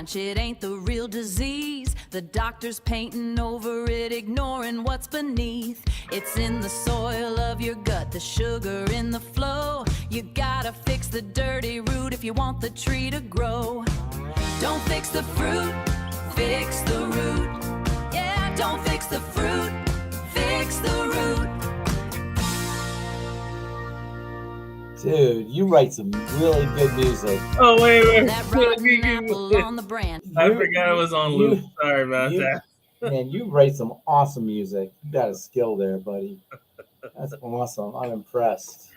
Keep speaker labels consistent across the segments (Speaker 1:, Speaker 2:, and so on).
Speaker 1: hunch it ain't the real disease. The doctor's painting over it, ignoring what's beneath. It's in the soil of your gut, the sugar in the flow. You gotta fix the dirty root if you want the tree to grow. Don't fix the fruit, fix the root. Yeah, don't fix the fruit, fix the root.
Speaker 2: Dude, you write some really good music.
Speaker 3: Oh, wait.
Speaker 1: That rotten apple on the branch.
Speaker 3: I forgot I was on loop. Sorry about that.
Speaker 2: Man, you write some awesome music. You got a skill there, buddy. That's awesome. I'm impressed.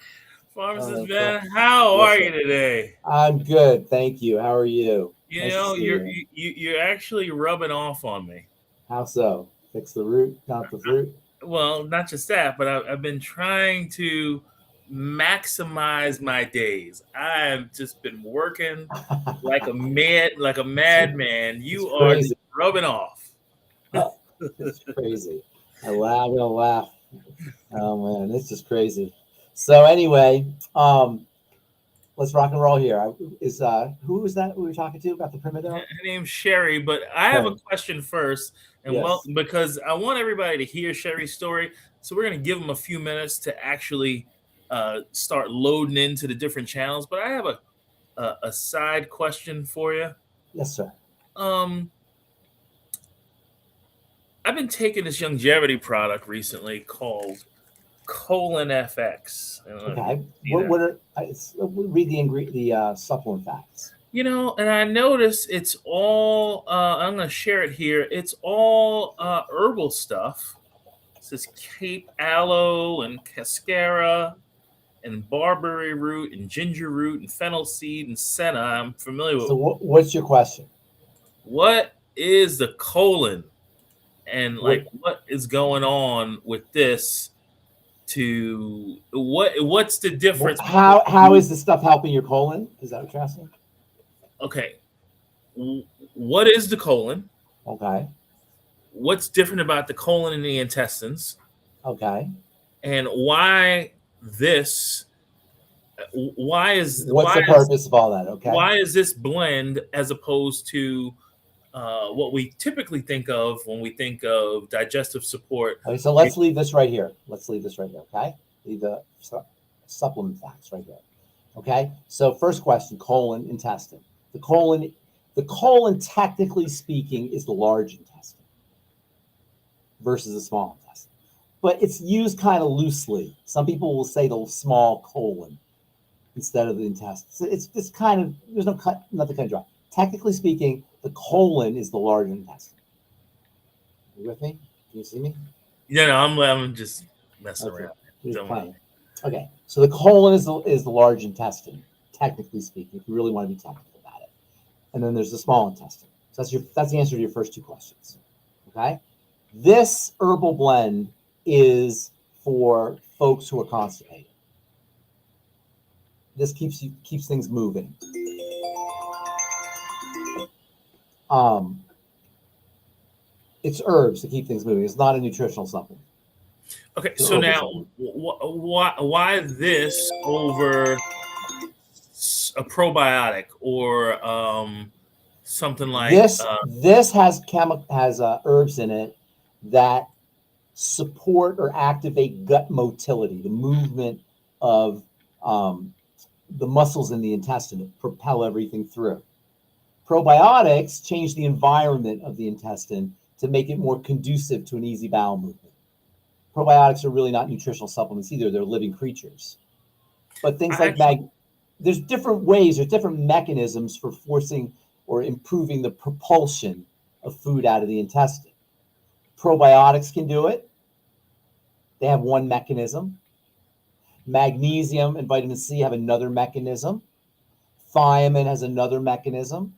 Speaker 3: Pharmacist Ben, how are you today?
Speaker 2: I'm good, thank you. How are you?
Speaker 3: You
Speaker 2: Nice
Speaker 3: know,
Speaker 2: to see
Speaker 3: you're actually rubbing off on me.
Speaker 2: How so? Fix the root, not the fruit?
Speaker 3: Well, not just that, but I've been trying to maximize my days. I've just been working like a madman. You are rubbing off.
Speaker 2: It's crazy. I'm gonna laugh. Oh man, it's just crazy. So anyway, let's rock and roll here. Who was that we were talking to about the primitive?
Speaker 3: Her name's Sherry, but I have a question first, and
Speaker 2: Yes.
Speaker 3: because I want everybody to hear Sherry's story, so we're going to give them a few minutes to actually start loading into the different channels. But I have a side question for you.
Speaker 2: Yes, sir.
Speaker 3: I've been taking this longevity product recently called Collagen.
Speaker 2: Okay. What are read the supplement facts?
Speaker 3: You know, and I notice it's all. I'm going to share it here. It's all herbal stuff. It says Cape aloe and cascara and barberry root and ginger root and fennel seed and senna. I'm familiar with.
Speaker 2: So what's your question?
Speaker 3: What is the colon, and like what is going on with this? To what's the difference?
Speaker 2: How is this stuff helping your colon? Is that what you're asking?
Speaker 3: Okay. What is the colon?
Speaker 2: Okay.
Speaker 3: What's different about the colon and the intestines?
Speaker 2: Okay.
Speaker 3: And why this?
Speaker 2: What's the purpose of all that? Okay.
Speaker 3: Why is this blend as opposed to what we typically think of when we think of digestive support?
Speaker 2: Okay, so let's leave this right here. Okay. Leave the supplement facts right here. Okay. So first question: colon, intestine. The colon, technically speaking, is the large intestine versus the small intestine, but it's used kind of loosely. Some people will say the small colon instead of the intestine. So it's just kind of, there's nothing kind of dry. Technically speaking, the colon is the large intestine. You with me? Can you see me?
Speaker 3: Yeah, no, I'm just messing around.
Speaker 2: Okay, so the colon is the large intestine, technically speaking, if you really want to be technical about it. And then there's the small intestine. So that's the answer to your first two questions. Okay, this herbal blend is for folks who are constipated. This keeps things moving. It's herbs to keep things moving. It's not a nutritional supplement.
Speaker 3: Okay, so now why this over a probiotic or something like
Speaker 2: this? This has herbs in it that support or activate gut motility, the movement of the muscles in the intestine that propel everything through. Probiotics change the environment of the intestine to make it more conducive to an easy bowel movement. Probiotics are really not nutritional supplements either. They're living creatures. But things like there's different ways, there's different mechanisms for forcing or improving the propulsion of food out of the intestine. Probiotics can do it. They have one mechanism. Magnesium and vitamin C have another mechanism. Thiamine has another mechanism.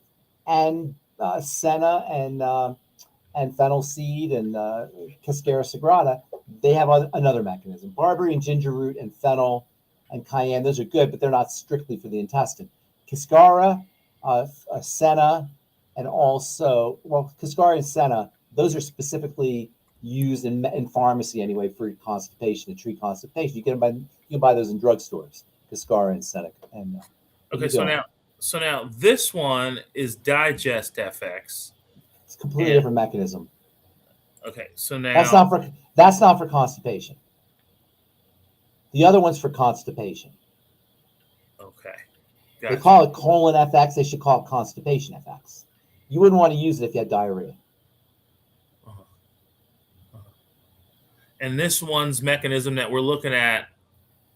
Speaker 2: And senna and fennel seed and cascara sagrada, they have another mechanism. Barberry and ginger root and fennel and cayenne, those are good, but they're not strictly for the intestine. Cascara, senna, and also, cascara and senna, those are specifically used in pharmacy anyway for constipation, to treat constipation. You can buy those in drugstores, cascara and senna. And
Speaker 3: okay, so So now this one is Digest-fx.
Speaker 2: It's a completely different mechanism.
Speaker 3: Okay, so now
Speaker 2: that's not for constipation. The other one's for constipation.
Speaker 3: okay.
Speaker 2: They call it colon FX. They should call it constipation FX. You wouldn't want to use it if you had diarrhea.
Speaker 3: And this one's mechanism that we're looking at,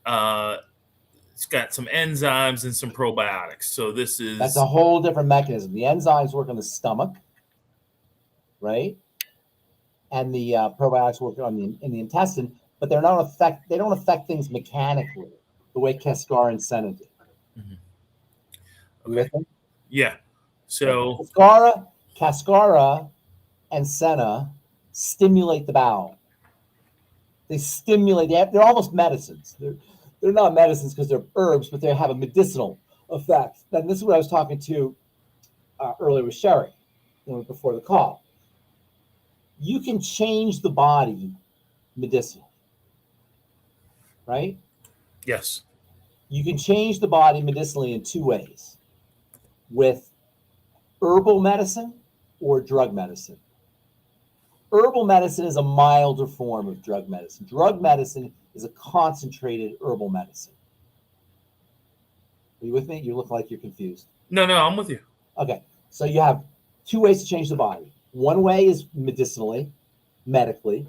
Speaker 3: it's got some enzymes and some probiotics. So that's
Speaker 2: a whole different mechanism. The enzymes work on the stomach, right? And the probiotics work in the intestine, but they don't affect things mechanically the way Cascara and Senna do.
Speaker 3: Okay. Yeah. So
Speaker 2: Cascara and Senna stimulate the bowel. They stimulate. They're almost medicines. They're not medicines because they're herbs, but they have a medicinal effect. And this is what I was talking to earlier with Sherry, before the call. You can change the body medicinally, right?
Speaker 3: Yes.
Speaker 2: You can change the body medicinally in two ways: with herbal medicine or drug medicine. Herbal medicine is a milder form of drug medicine. Drug medicine is a concentrated herbal medicine. Are you with me? You look like you're confused.
Speaker 3: No, I'm with you.
Speaker 2: Okay. So you have two ways to change the body. One way is medically,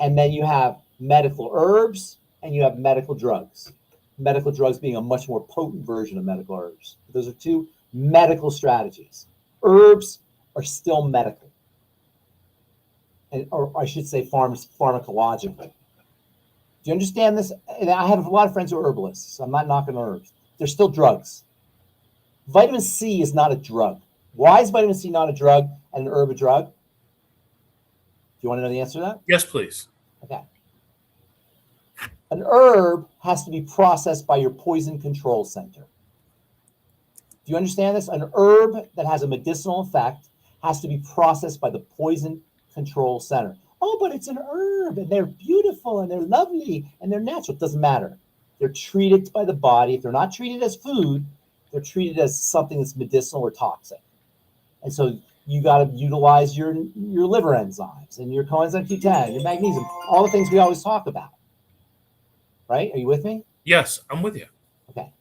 Speaker 2: and then you have medical herbs and you have medical drugs. Medical drugs being a much more potent version of medical herbs. Those are two medical strategies. Herbs are still medical. Or I should say pharmacological. Do you understand this? And I have a lot of friends who are herbalists, so I'm not knocking herbs. They're still drugs. Vitamin C is not a drug. Why is vitamin C not a drug and an herb a drug? Do you want to know the answer to that?
Speaker 3: Yes, please.
Speaker 2: Okay. An herb has to be processed by your poison control center. Do you understand this? An herb that has a medicinal effect has to be processed by the poison control center. Oh, but it's an herb and they're beautiful and they're lovely and they're natural. It doesn't matter. They're treated by the body. If they're not treated as food, they're treated as something that's medicinal or toxic. And so you got to utilize your liver enzymes and your coenzyme Q10, your magnesium, all the things we always talk about. Right? Are you with me?
Speaker 3: Yes, I'm with you.
Speaker 2: Okay.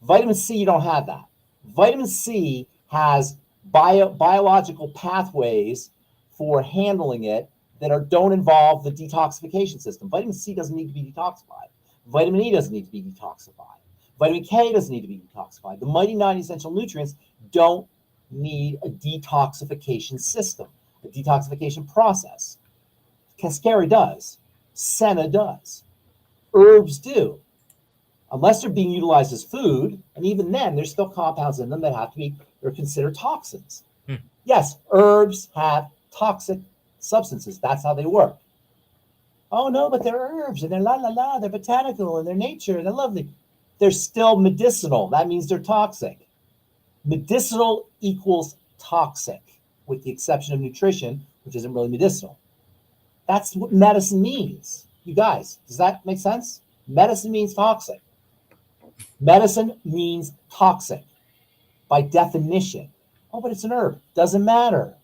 Speaker 2: Vitamin C, you don't have that. Vitamin C has biological pathways for handling it that don't involve the detoxification system. Vitamin C doesn't need to be detoxified. Vitamin E doesn't need to be detoxified. Vitamin K doesn't need to be detoxified. The mighty 9 essential nutrients don't need a detoxification system, a detoxification process. Cascara does. Senna does. Herbs do. Unless they're being utilized as food, and even then, there's still compounds in them that they're considered toxins. Yes, herbs have toxic substances. That's how they work. Oh no, but they're herbs and they're they're botanical and they're nature and they're lovely. They're still medicinal. That means they're toxic. Medicinal equals toxic, with the exception of nutrition, which isn't really medicinal. That's what medicine means. You guys, does that make sense? Medicine means toxic. Medicine means toxic by definition. Oh, but it's an herb. Doesn't matter.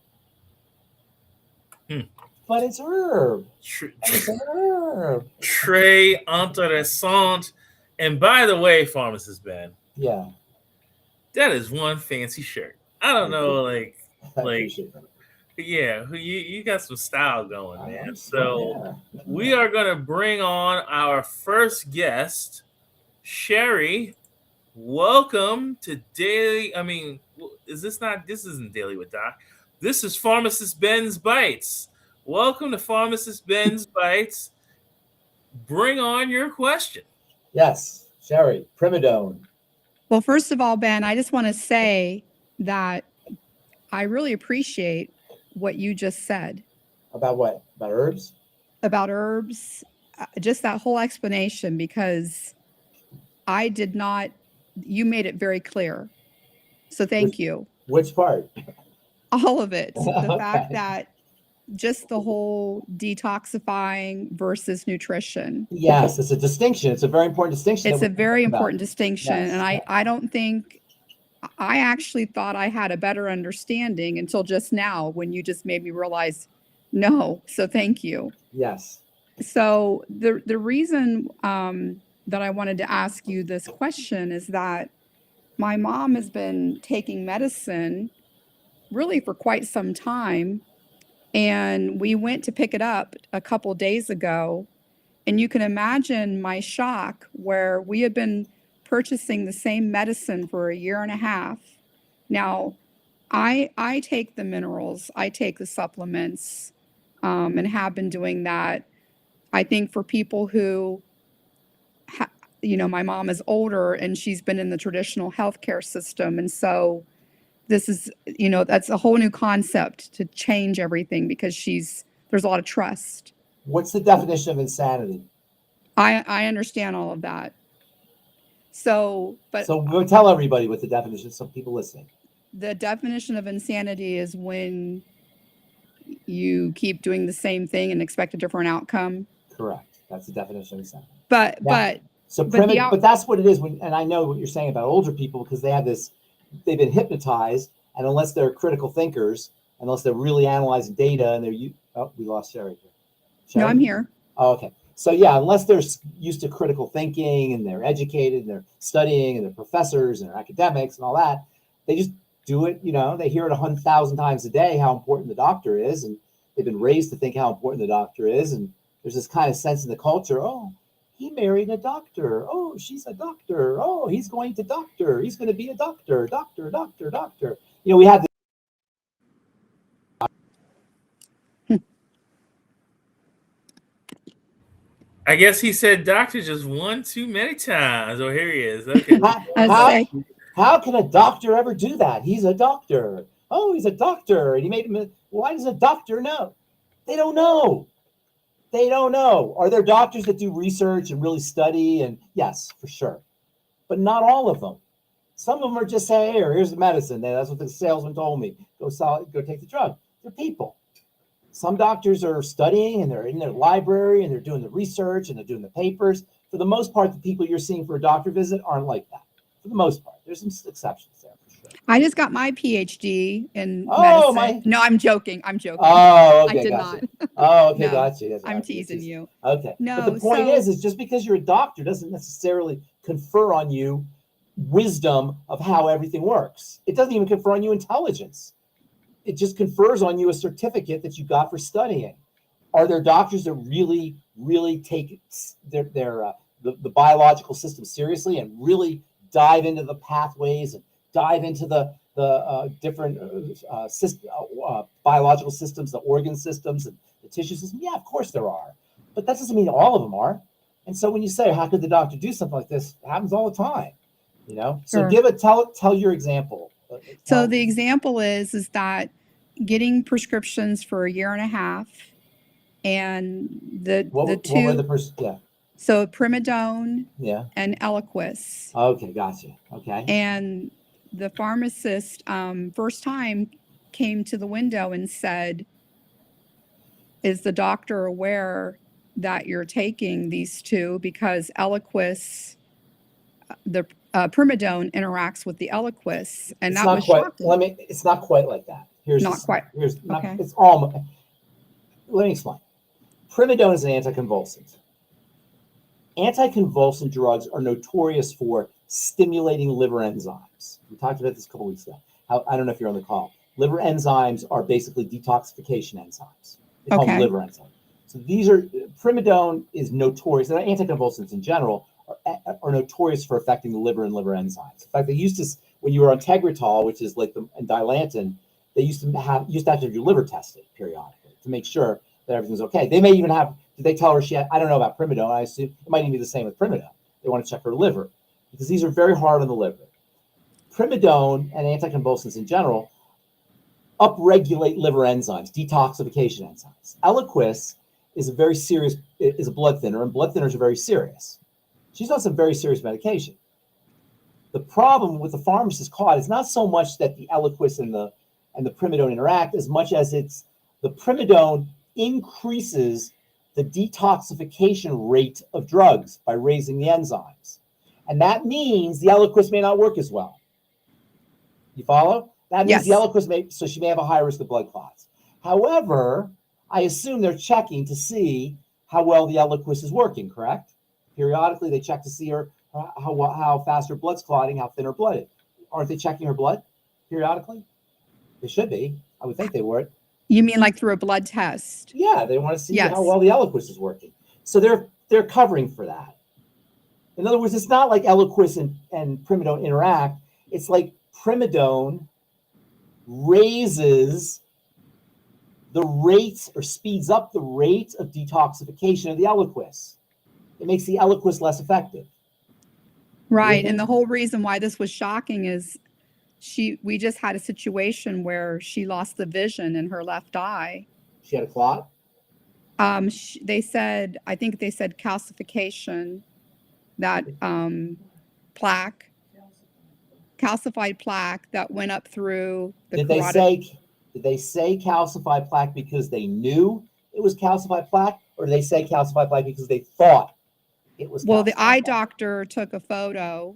Speaker 2: But it's herb. It's an herb.
Speaker 3: Très intéressant. And by the way, Pharmacist Ben.
Speaker 2: Yeah.
Speaker 3: That is one fancy shirt. I don't know, yeah, you got some style going, man. So we are going to bring on our first guest, Sherry. Welcome to Daily. I mean, this isn't Daily with Doc. This is Pharmacist Ben's Bites. Welcome to Pharmacist Ben's Bites. Bring on your question.
Speaker 2: Yes, Sherry, Primadone.
Speaker 4: Well, first of all, Ben, I just want to say that I really appreciate what you just said.
Speaker 2: About what? About herbs?
Speaker 4: About herbs. Just that whole explanation, because I did not, you made it very clear. So thank you.
Speaker 2: Which part?
Speaker 4: All of it. The fact that just the whole detoxifying versus nutrition.
Speaker 2: Yes, it's a distinction. It's a very important distinction.
Speaker 4: It's a very important distinction.
Speaker 2: Yes.
Speaker 4: And I don't think I actually thought I had a better understanding until just now when you just made me realize no. So thank you.
Speaker 2: Yes.
Speaker 4: So the reason that I wanted to ask you this question is that my mom has been taking medicine really for quite some time, and we went to pick it up a couple days ago, and you can imagine my shock where we had been purchasing the same medicine for a year and a half. Now, I take the minerals, I take the supplements, and have been doing that. I think for people who, my mom is older and she's been in the traditional healthcare system. And so this is, that's a whole new concept to change everything because there's a lot of trust.
Speaker 2: What's the definition of insanity?
Speaker 4: I understand all of that. So
Speaker 2: we'll tell everybody what the definition is, so people listening.
Speaker 4: The definition of insanity is when you keep doing the same thing and expect a different outcome.
Speaker 2: Correct. That's the definition of insanity.
Speaker 4: But
Speaker 2: that's what it is. And I know what you're saying about older people, because they've been hypnotized, and unless they're critical thinkers, unless they're really analyzing data, and we lost Sherry here.
Speaker 4: No, I'm here.
Speaker 2: Oh, okay. So yeah, unless they're used to critical thinking and they're educated and they're studying and they're professors and they're academics and all that, they just do it. They hear it 100,000 times a day how important the doctor is, and they've been raised to think how important the doctor is. And there's this kind of sense in the culture. Oh, he married a doctor. Oh, she's a doctor. Oh, he's going to doctor. He's going to be a doctor. Doctor. We have this.
Speaker 3: I guess he said doctor just one too many times. Oh, here he is. Okay.
Speaker 2: How can a doctor ever do that? He's a doctor. Oh, he's a doctor. And he made him. Why does a doctor know? They don't know. Are there doctors that do research and really study? And yes, for sure. But not all of them. Some of them are just saying, here's the medicine. That's what the salesman told me. Go take the drug. They're people. Some doctors are studying and they're in their library and they're doing the research and they're doing the papers. For the most part, the people you're seeing for a doctor visit aren't like that. For the most part, there's some exceptions there for sure.
Speaker 4: I just got my PhD in medicine. No, I'm joking.
Speaker 2: Oh, okay,
Speaker 4: I did
Speaker 2: gotcha.
Speaker 4: not.
Speaker 2: Oh, okay,
Speaker 4: No,
Speaker 2: gotcha.
Speaker 4: I'm teasing you.
Speaker 2: Okay.
Speaker 4: No,
Speaker 2: but the point is just because you're a doctor doesn't necessarily confer on you wisdom of how everything works. It doesn't even confer on you intelligence. It just confers on you a certificate that you got for studying. Are there doctors that really, really take the biological system seriously and really dive into the pathways and dive into the different biological systems, the organ systems and the tissue system? Yeah, of course there are. But that doesn't mean all of them are. And so when you say, how could the doctor do something like this? It happens all the time, So
Speaker 4: Sure.
Speaker 2: tell your example.
Speaker 4: So the example is that getting prescriptions for a year and a half, and
Speaker 2: what were the
Speaker 4: so Primidone and Eliquis.
Speaker 2: Okay, gotcha. Okay.
Speaker 4: And the pharmacist first time came to the window and said, is the doctor aware that you're taking these two? Because Eliquis, the Primidone interacts with the Eliquis, and that was shocking.
Speaker 2: It's not quite like that.
Speaker 4: Okay.
Speaker 2: It's almost. Let me explain. Primidone is an anticonvulsant. Anticonvulsant drugs are notorious for stimulating liver enzymes. We talked about this a couple weeks ago. I don't know if you're on the call. Liver enzymes are basically detoxification enzymes. They call them liver enzymes. So Primidone is notorious. Anticonvulsants in general are notorious for affecting the liver and liver enzymes. In fact, they used to, when you were on Tegretol, which is like and Dilantin, they used to have to have your liver tested periodically to make sure that everything's okay. They may even have, did they tell her I don't know about Primidone. I assume it might even be the same with Primidone. They want to check her liver because these are very hard on the liver. Primidone and anticonvulsants in general upregulate liver enzymes, detoxification enzymes. Eliquis is a blood thinner, and blood thinners are very serious. She's on some very serious medication. The problem with the pharmacist caught is not so much that the Eliquis and the Primidone interact as much as it's the Primidone increases the detoxification rate of drugs by raising the enzymes. And that means the Eliquis may not work as well. You follow? That means
Speaker 4: Yes.
Speaker 2: the Eliquis so she may have a high risk of blood clots. However, I assume they're checking to see how well the Eliquis is working, correct? Periodically, they check to see how fast her blood's clotting, how thin her blood is. Aren't they checking her blood periodically? They should be. I would think they would.
Speaker 4: You mean like through a blood test?
Speaker 2: Yeah, they want to see
Speaker 4: Yes.
Speaker 2: how well the Eliquis is working. So they're covering for that. In other words, it's not like Eliquis and primidone interact. It's like primidone raises the rate or speeds up the rate of detoxification of the Eliquis. It makes the Eliquis less effective.
Speaker 4: Right. And the whole reason why this was shocking is we just had a situation where she lost the vision in her left eye.
Speaker 2: She had a clot?
Speaker 4: I think they said calcification, that calcified plaque that went up through the carotid.
Speaker 2: Did they say calcified plaque because they knew it was calcified plaque, or did they say calcified plaque because they thought it was?
Speaker 4: Well, the eye doctor took a photo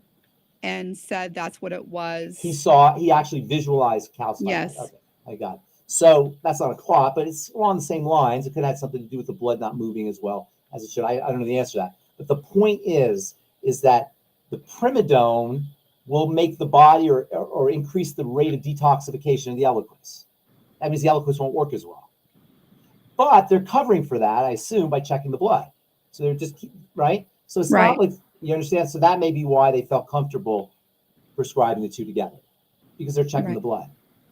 Speaker 4: and said that's what it was.
Speaker 2: He actually visualized calcified.
Speaker 4: Yes.
Speaker 2: Okay, I got it. So that's not a clot, but it's along the same lines. It could have something to do with the blood not moving as well as it should. I don't know the answer to that. But the point is that the primidone will make the body or increase the rate of detoxification of the Eliquis. That means the Eliquis won't work as well. But they're covering for that, I assume, by checking the blood. So they're just, right? So it's not like, you understand? So that may be why they felt comfortable prescribing the two together, because they're checking the blood.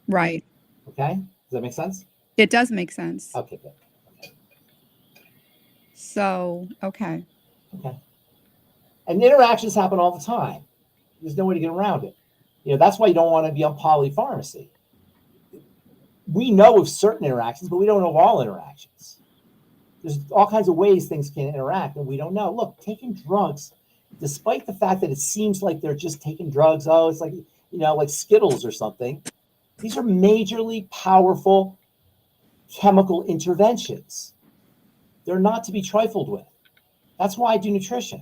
Speaker 4: Right.
Speaker 2: Okay? Does that make sense?
Speaker 4: It does make sense.
Speaker 2: Okay, good. Okay.
Speaker 4: So, okay.
Speaker 2: Okay. And interactions happen all the time. There's no way to get around it. That's why you don't want to be on polypharmacy. We know of certain interactions, but we don't know of all interactions. There's all kinds of ways things can interact, and we don't know. Look, taking drugs, despite the fact that it seems like they're just taking drugs, it's like, like Skittles or something. These are majorly powerful chemical interventions. They're not to be trifled with. That's why I do nutrition.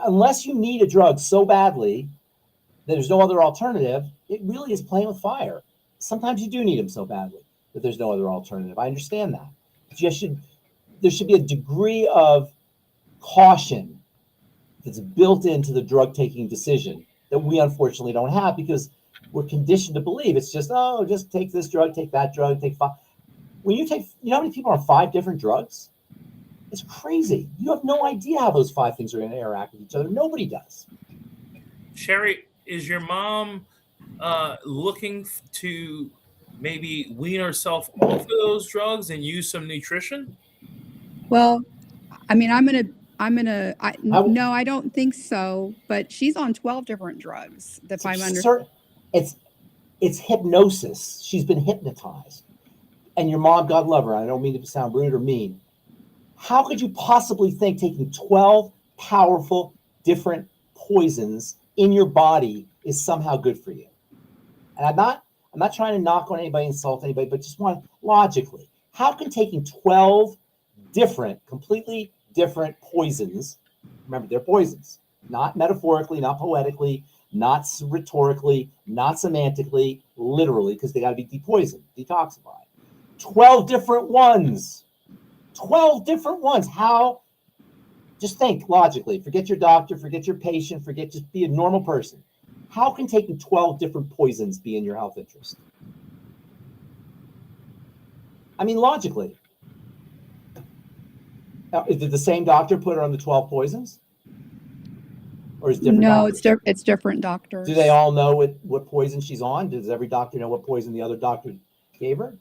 Speaker 2: Unless you need a drug so badly that there's no other alternative, it really is playing with fire. Sometimes you do need them so badly that there's no other alternative. I understand that. But there should be a degree of caution that's built into the drug-taking decision that we unfortunately don't have, because we're conditioned to believe it's just, just take this drug, take that drug, take 5. When you take, how many people are on 5 different drugs? It's crazy. You have no idea how those 5 things are going to interact with each other. Nobody does.
Speaker 3: Sherry, is your mom looking to maybe wean herself off of those drugs and use some nutrition?
Speaker 4: Well, I mean, no, I don't think so. But she's on 12 different drugs. If I'm understanding.
Speaker 2: It's hypnosis. She's been hypnotized. And your mom, God love her, I don't mean to sound rude or mean. How could you possibly think taking 12 powerful different poisons in your body is somehow good for you? And I'm not trying to knock on anybody, insult anybody, but just want logically, how can taking 12 completely different poisons, remember they're poisons, not metaphorically, not poetically, not rhetorically, not semantically, literally, because they got to be depoisoned, detoxified. 12 different ones. 12 different ones. How? Just think logically. Forget your doctor, forget your patient, just be a normal person. How can taking 12 different poisons be in your health interest? I mean, logically. Did the same doctor put her on the 12 poisons? Or is it different?
Speaker 4: No,
Speaker 2: doctors?
Speaker 4: it's different doctors.
Speaker 2: Do they all know what poison she's on? Does every doctor know what poison the other doctor gave her?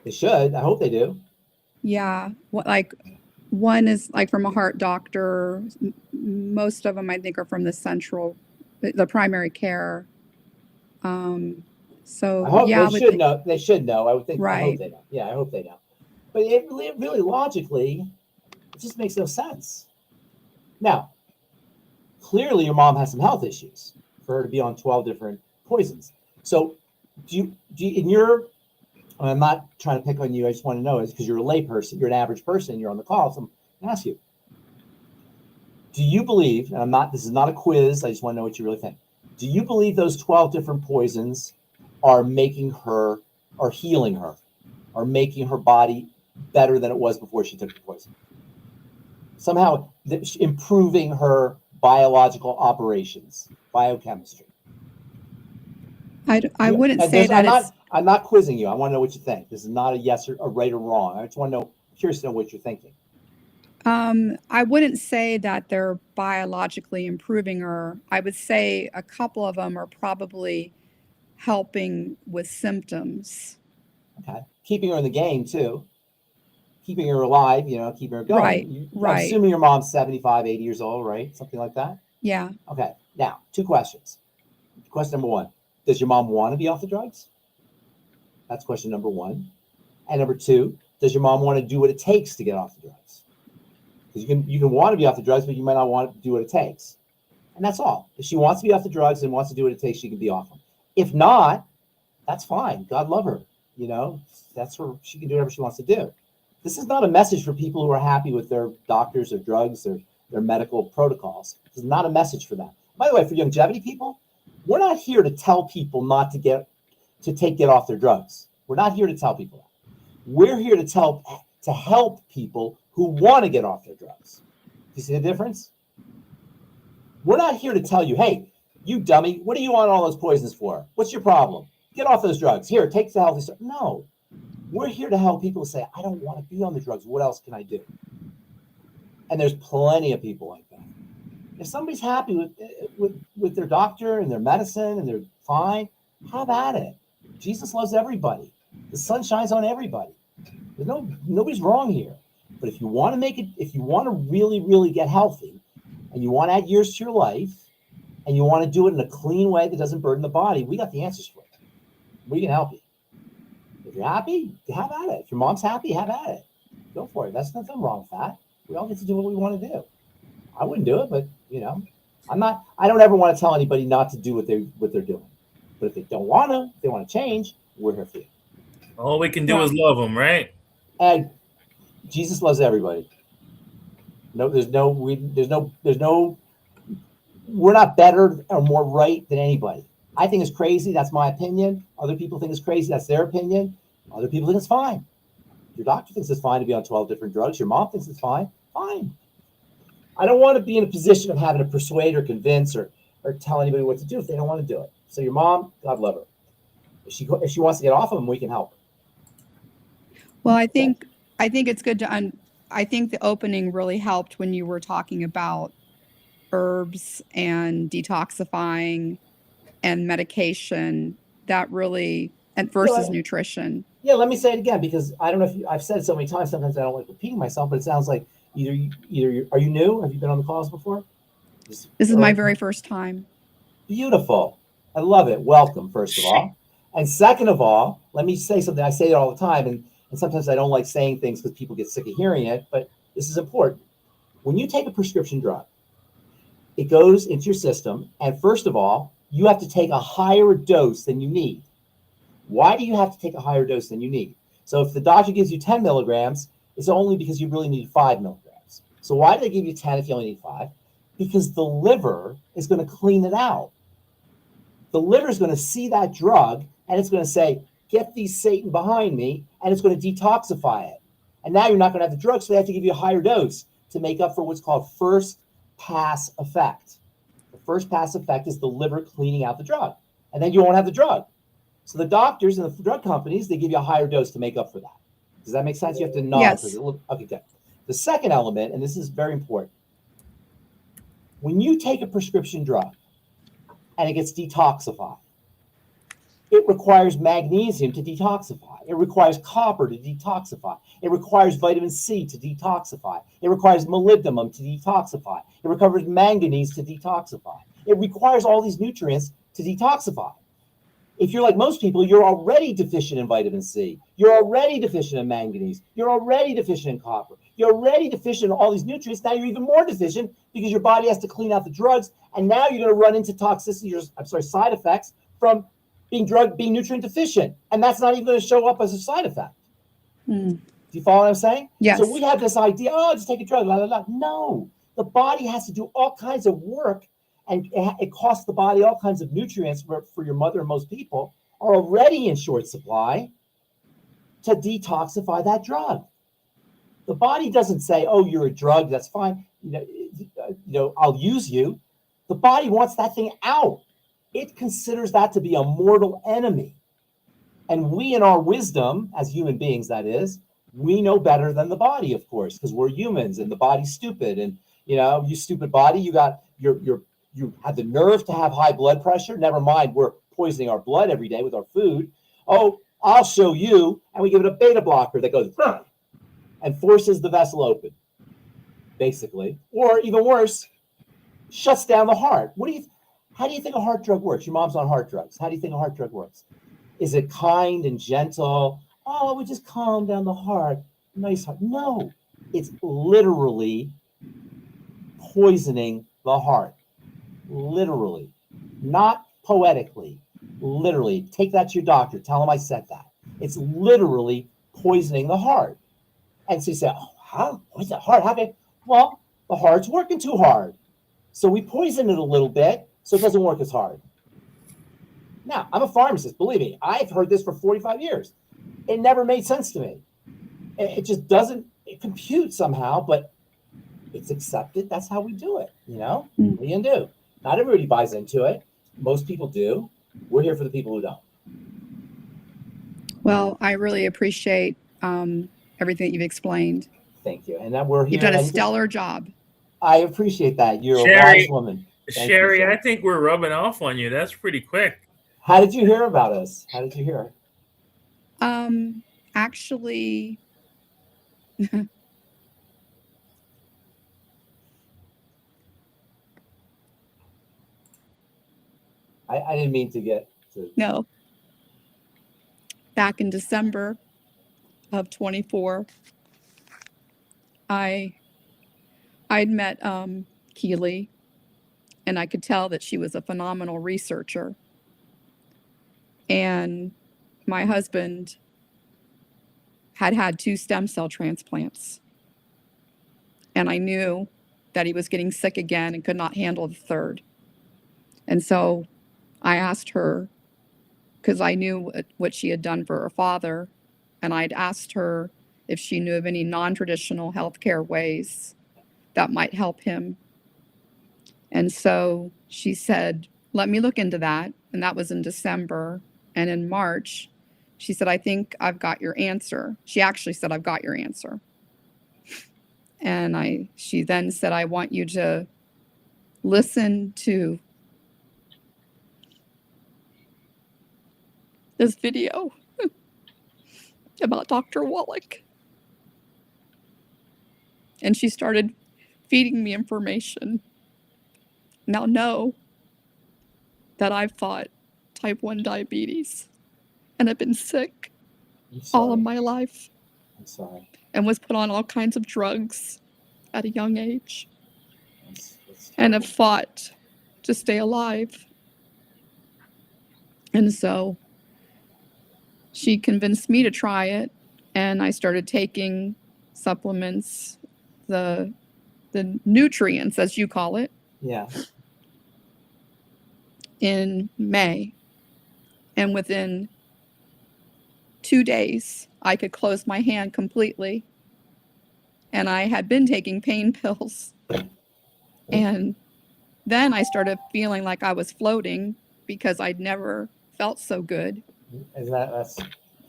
Speaker 2: They should. I hope they do.
Speaker 4: Yeah. One is like from a heart doctor. Most of them, I think, are from the primary care. So
Speaker 2: I hope
Speaker 4: they
Speaker 2: should know. They should know. I would think.
Speaker 4: Right.
Speaker 2: I hope they know. Yeah, I hope they know. But it really logically, it just makes no sense. Now, clearly, your mom has some health issues for her to be on 12 different poisons. So, do you in your? I'm not trying to pick on you. I just want to know is because you're a lay person, you're an average person, you're on the call. So I'm going to ask you: do you believe? And this is not a quiz. I just want to know what you really think. Do you believe those 12 different poisons are making her, or healing her, or making her body better than it was before she took the poison? Somehow improving her biological operations, biochemistry.
Speaker 4: I wouldn't say that
Speaker 2: I'm not quizzing you. I want to know what you think. This is not a yes or a right or wrong. I just want to know, curious to know what you're thinking.
Speaker 4: I wouldn't say that they're biologically improving her. I would say a couple of them are probably helping with symptoms.
Speaker 2: Okay. Keeping her in the game too. Keeping her alive, keeping her going.
Speaker 4: Right,
Speaker 2: I'm
Speaker 4: right.
Speaker 2: assuming your mom's 75, 80 years old, right? Something like that?
Speaker 4: Yeah.
Speaker 2: Okay. Now, 2 questions. Question number 1, does your mom want to be off the drugs? That's question number 1. And number 2, does your mom want to do what it takes to get off the drugs? Because you can want to be off the drugs, but you might not want to do what it takes. And that's all. If she wants to be off the drugs and wants to do what it takes, she can be off them. If not, that's fine. God love her. That's where she can do whatever she wants to do. This is not a message for people who are happy with their doctors or drugs or their medical protocols. This is not a message for them. By the way, for longevity people, we're not here to tell people not to get off their drugs. We're not here to tell people that. We're here to help people who want to get off their drugs. You see the difference? We're not here to tell you, hey, you dummy, what are you on all those poisons for? What's your problem? Get off those drugs. Here, take the healthy stuff. No. We're here to help people say, I don't want to be on the drugs. What else can I do? And there's plenty of people like that. If somebody's happy with their doctor and their medicine and they're fine, have at it. Jesus loves everybody. The sun shines on everybody. Nobody's wrong here. But if you want to if you want to really, really get healthy and you want to add years to your life and you want to do it in a clean way that doesn't burden the body, we got the answers for it. We can help you. If you're happy, have at it. If your mom's happy, have at it. Go for it. That's nothing wrong with that. We all get to do what we want to do. I wouldn't do it, but I don't ever want to tell anybody not to do what they're doing. But if they don't want to, if they want to change, we're here for you.
Speaker 3: All we can do is love them, right?
Speaker 2: And Jesus loves everybody. We're not better or more right than anybody. I think it's crazy. That's my opinion. Other people think it's crazy. That's their opinion. Other people think it's fine. Your doctor thinks it's fine to be on 12 different drugs. Your mom thinks it's fine. Fine. I don't want to be in a position of having to persuade or convince or tell anybody what to do if they don't want to do it. So your mom, God love her. If she wants to get off of them, we can help her.
Speaker 4: Well, I think it's good to I think the opening really helped when you were talking about herbs and detoxifying and medication. That really, and versus nutrition.
Speaker 2: Yeah, let me say it again, because I don't know if I've said it so many times. Sometimes I don't like repeating myself, but it sounds like either are you new? Have you been on the calls before?
Speaker 4: This is my very first time.
Speaker 2: Beautiful. I love it. Welcome, first of all. And second of all, let me say something. I say it all the time, and sometimes I don't like saying things because people get sick of hearing it, but this is important. When you take a prescription drug, it goes into your system, and first of all, you have to take a higher dose than you need. Why do you have to take a higher dose than you need? So if the doctor gives you 10 milligrams, it's only because you really need 5 milligrams. So why do they give you 10 if you only need 5? Because the liver is going to clean it out. The liver is going to see that drug, and it's going to say, get these Satan behind me, and it's going to detoxify it. And now you're not going to have the drug, so they have to give you a higher dose to make up for what's called first pass effect. The first pass effect is the liver cleaning out the drug, and then you won't have the drug. So the doctors and the drug companies, they give you a higher dose to make up for that. Does that make sense? You have to nod.
Speaker 4: Yes.
Speaker 2: Okay, good. The second element, and this is very important, when you take a prescription drug and it gets detoxified, it requires magnesium to detoxify. It requires copper to detoxify. It requires vitamin C to detoxify. It requires molybdenum to detoxify. It requires manganese to detoxify. It requires all these nutrients to detoxify. If you're like most people, you're already deficient in vitamin C. You're already deficient in manganese. You're already deficient in copper. You're already deficient in all these nutrients. Now you're even more deficient because your body has to clean out the drugs. And now you're going to run into side effects from being nutrient deficient. And that's not even going to show up as a side effect. Do you follow what I'm saying?
Speaker 4: Yes.
Speaker 2: So we have this idea, just take a drug, la, la, la. No, the body has to do all kinds of work and it costs the body all kinds of nutrients for your mother and most people are already in short supply to detoxify that drug. The body doesn't say, oh, you're a drug, that's fine. I'll use you. The body wants that thing out. It considers that to be a mortal enemy. And we, in our wisdom, as human beings, that is, we know better than the body, of course, because we're humans and the body's stupid. And, you stupid body, you have the nerve to have high blood pressure. Never mind, we're poisoning our blood every day with our food. Oh, I'll show you. And we give it a beta blocker that goes and forces the vessel open, basically. Or even worse, shuts down the heart. How do you think a heart drug works? Your mom's on heart drugs. How do you think a heart drug works? Is it kind and gentle? Oh, we just calm down the heart. Nice heart. No, it's literally poisoning the heart. Literally, not poetically. Literally, take that to your doctor. Tell him I said that. It's literally poisoning the heart. And so you say, oh, how? What's the heart? Well, the heart's working too hard. So we poison it a little bit so it doesn't work as hard. Now, I'm a pharmacist. Believe me, I've heard this for 45 years. It never made sense to me. It just doesn't compute somehow, but it's accepted. That's how we do it. What are you going to do? Not everybody buys into it. Most people do. We're here for the people who don't.
Speaker 4: Well, I really appreciate everything that you've explained.
Speaker 2: Thank you. And that we're here.
Speaker 4: You've done a stellar job.
Speaker 2: I appreciate that. You're
Speaker 3: Sherry,
Speaker 2: a wise woman.
Speaker 3: Sherry, I think we're rubbing off on you. That's pretty quick.
Speaker 2: How did you hear about us? How did you hear?
Speaker 4: Actually,
Speaker 2: I didn't mean to get to.
Speaker 4: No. Back in December of 24, I'd met Keely, and I could tell that she was a phenomenal researcher. And my husband had 2 stem cell transplants. And I knew that he was getting sick again and could not handle the 3rd. And so I asked her, because I knew what she had done for her father, and I'd asked her if she knew of any non-traditional healthcare ways that might help him. And so she said, let me look into that. And that was in December. And in March, she said, I think I've got your answer. She actually said, I've got your answer. And she then said, I want you to listen to this video about Dr. Wallach. And she started feeding me information. Now know that I've fought type 1 diabetes and I've been sick all of my life.
Speaker 2: I'm sorry.
Speaker 4: And was put on all kinds of drugs at a young age.
Speaker 2: That's
Speaker 4: and have fought to stay alive. And so she convinced me to try it, and I started taking supplements, the nutrients, as you call it.
Speaker 2: Yeah.
Speaker 4: In May. And within 2 days, I could close my hand completely. And I had been taking pain pills. And then I started feeling like I was floating because I'd never felt so good.
Speaker 2: That's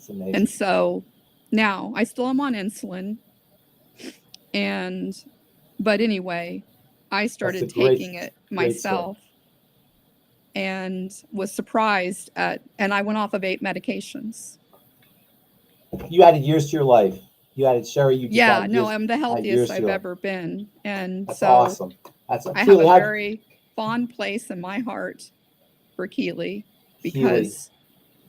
Speaker 2: amazing.
Speaker 4: And so now I still am on insulin. But anyway, I started taking it myself and was surprised and I went off of 8 medications.
Speaker 2: You added years to your life. You added, Sherry,
Speaker 4: I'm the healthiest I've ever been. And
Speaker 2: that's
Speaker 4: so
Speaker 2: awesome.
Speaker 4: I have a very fond place in my heart for Keely because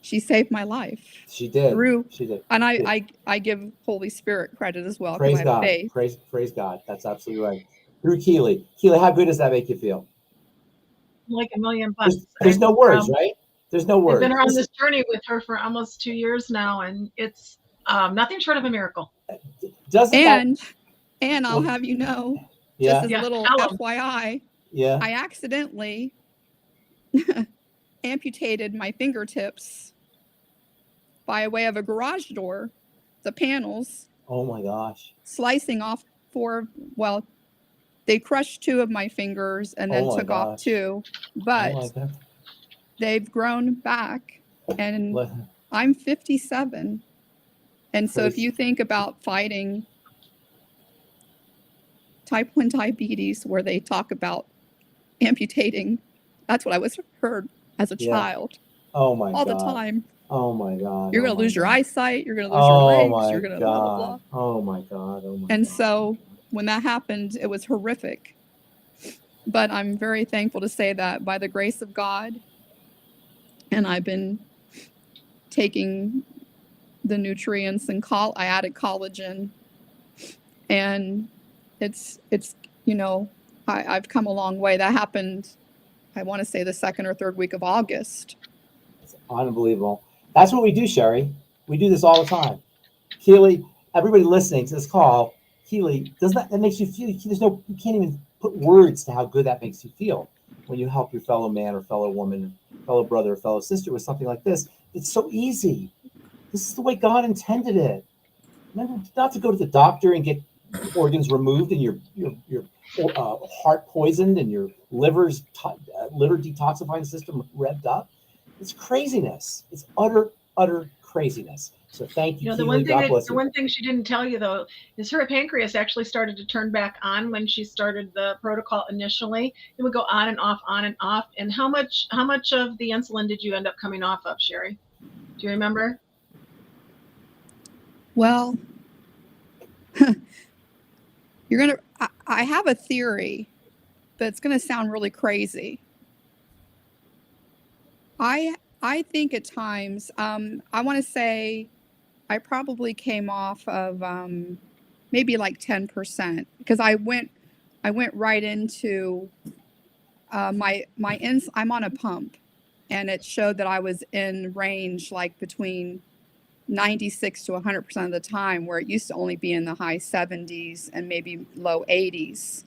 Speaker 4: she saved my life.
Speaker 2: She did.
Speaker 4: She did. And I give Holy Spirit credit as well.
Speaker 2: Praise God.
Speaker 4: Faith.
Speaker 2: Praise God. That's absolutely right. Through Keely. Keely, how good does that make you feel?
Speaker 5: Like $1 million bucks.
Speaker 2: There's no words, right? There's no words.
Speaker 5: I've been on this journey with her for almost 2 years now, and it's nothing short of a miracle.
Speaker 2: And
Speaker 4: I'll have you know, just as a little FYI,
Speaker 2: Yeah.
Speaker 4: I accidentally amputated my fingertips by way of a garage door, the panels,
Speaker 2: Oh my gosh.
Speaker 4: slicing off they crushed 2 of my fingers and then
Speaker 2: Oh my
Speaker 4: took off
Speaker 2: gosh.
Speaker 4: 2,
Speaker 2: Oh
Speaker 4: but
Speaker 2: my God.
Speaker 4: they've grown back, and
Speaker 2: Let-
Speaker 4: I'm 57. And so if
Speaker 2: Crazy.
Speaker 4: you think about fighting type 1 diabetes, where they talk about amputating, that's what I was heard as a
Speaker 2: Yeah.
Speaker 4: child
Speaker 2: Oh my
Speaker 4: all
Speaker 2: God.
Speaker 4: the time.
Speaker 2: Oh my God.
Speaker 4: You're
Speaker 2: Oh
Speaker 4: going to
Speaker 2: my
Speaker 4: lose your
Speaker 2: God.
Speaker 4: eyesight. You're going to lose your
Speaker 2: Oh
Speaker 4: legs.
Speaker 2: my
Speaker 4: You're going to blah, blah, blah.
Speaker 2: God. Oh my God. Oh my
Speaker 4: And
Speaker 2: God.
Speaker 4: so when that happened, it was horrific. But I'm very thankful to say that by the grace of God, and I've been taking the nutrients and I added collagen, and it's I've come a long way. That happened, I want to say, the 2nd or 3rd week of August.
Speaker 2: It's unbelievable. That's what we do, Sherry. We do this all the time. Keely, everybody listening to this call, Keely, doesn't that makes you feel? You can't even put words to how good that makes you feel when you help your fellow man or fellow woman, fellow brother or fellow sister with something like this. It's so easy. This is the way God intended it. Remember, not to go to the doctor and get organs removed and your heart poisoned and your liver detoxifying system revved up. It's craziness. It's utter craziness. So thank you,
Speaker 5: The
Speaker 2: Keely. God bless
Speaker 5: the
Speaker 2: you.
Speaker 5: one thing she didn't tell you though is her pancreas actually started to turn back on when she started the protocol initially. It would go on and off, on and off. And how much of the insulin did you end up coming off of, Sherry? Do you remember?
Speaker 4: Well, I have a theory, but it's gonna sound really crazy. I think at times, I want to say I probably came off of maybe like 10%, because I went right into I'm on a pump, and it showed that I was in range like between 96 to 100% of the time, where it used to only be in the high 70s and maybe low 80s.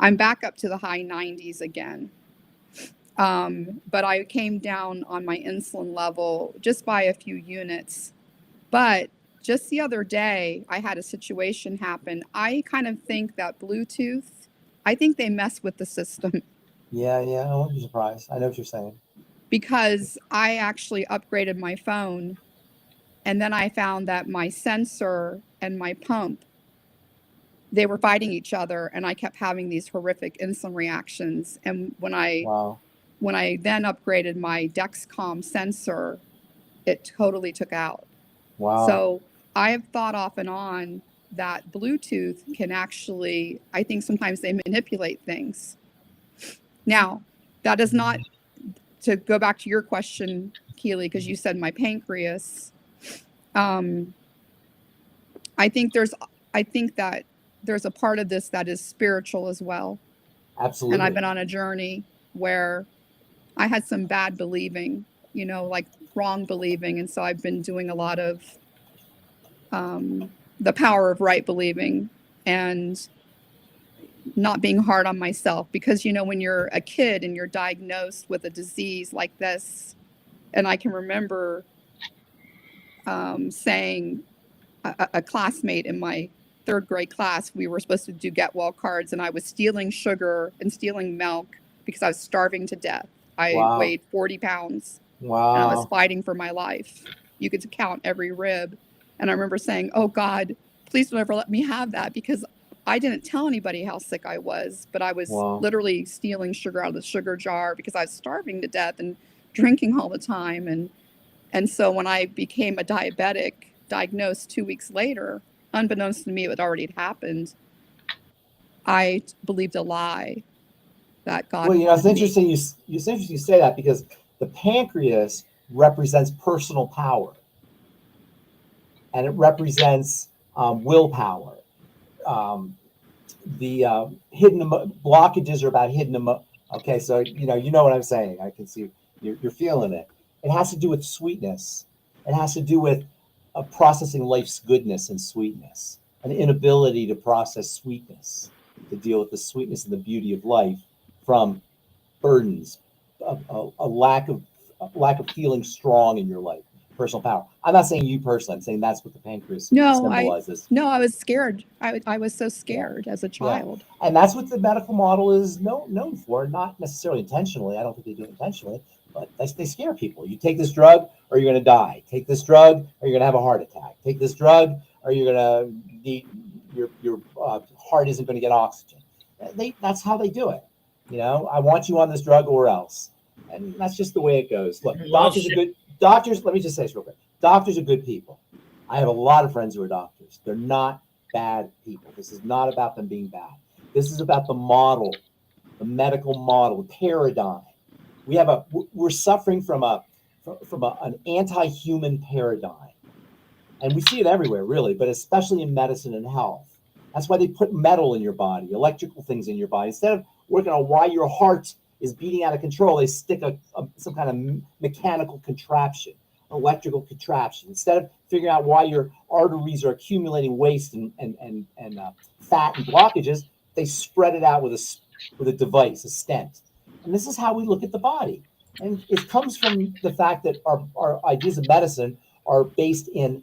Speaker 4: I'm back up to the high 90s again. But I came down on my insulin level just by a few units. But just the other day, I had a situation happen. I kind of think that Bluetooth, I think they mess with the system.
Speaker 2: Yeah, I won't be surprised. I know what you're saying.
Speaker 4: Because I actually upgraded my phone, and then I found that my sensor and my pump, they were fighting each other, and I kept having these horrific insulin reactions. And when I then upgraded my Dexcom sensor, it totally took out.
Speaker 2: Wow.
Speaker 4: So I have thought off and on that Bluetooth can actually, I think sometimes they manipulate things. Now, that is not, to go back to your question, Keely, because you said my pancreas. I think that there's a part of this that is spiritual as well.
Speaker 2: Absolutely.
Speaker 4: And I've been on a journey where I had some bad believing, like wrong believing. And so I've been doing a lot of the power of right believing and not being hard on myself. Because, when you're a kid and you're diagnosed with a disease like this, and I can remember saying a classmate in my 3rd grade class, we were supposed to do get well cards, and I was stealing sugar and stealing milk because I was starving to death. I weighed 40 pounds.
Speaker 2: Wow.
Speaker 4: And I was fighting for my life. You could count every rib. And I remember saying, oh God, please don't ever let me have that, because I didn't tell anybody how sick I was, but I was literally stealing sugar out of the sugar jar because I was starving to death and drinking all the time. And so when I became a diabetic, diagnosed 2 weeks later, unbeknownst to me, it already happened, I believed a lie that God wanted
Speaker 2: it's interesting me. It's interesting you say that, because the pancreas represents personal power, and it represents willpower. The hidden blockages are about hidden okay, so you know what I'm saying. I can see you're feeling it. It has to do with sweetness. It has to do with processing life's goodness and sweetness, an inability to process sweetness, to deal with the sweetness and the beauty of life from burdens, a lack of feeling strong in your life, personal power. I'm not saying you personally. I'm saying that's what the pancreas symbolizes.
Speaker 4: I was scared. I was so scared as a child.
Speaker 2: Yeah. And that's what the medical model is known for, not necessarily intentionally. I don't think they do it intentionally, but they scare people. You take this drug or you're going to die. Take this drug or you're going to have a heart attack. Take this drug or you're going to need, your heart isn't going to get oxygen. That's how they do it. You know, I want you on this drug or else. And that's just the way it goes. Look, doctors, let me just say this real quick. Doctors are good people. I have a lot of friends who are doctors. They're not bad people. This is not about them being bad. This is about the model, the medical model, paradigm. We're suffering from an anti-human paradigm. And we see it everywhere, really, but especially in medicine and health. That's why they put metal in your body, electrical things in your body. Instead of working on why your heart is beating out of control, they stick some kind of mechanical contraption, electrical contraption. Instead of figuring out why your arteries are accumulating waste and fat and blockages, they spread it out with a device, a stent. And this is how we look at the body. And it comes from the fact that our ideas of medicine are based in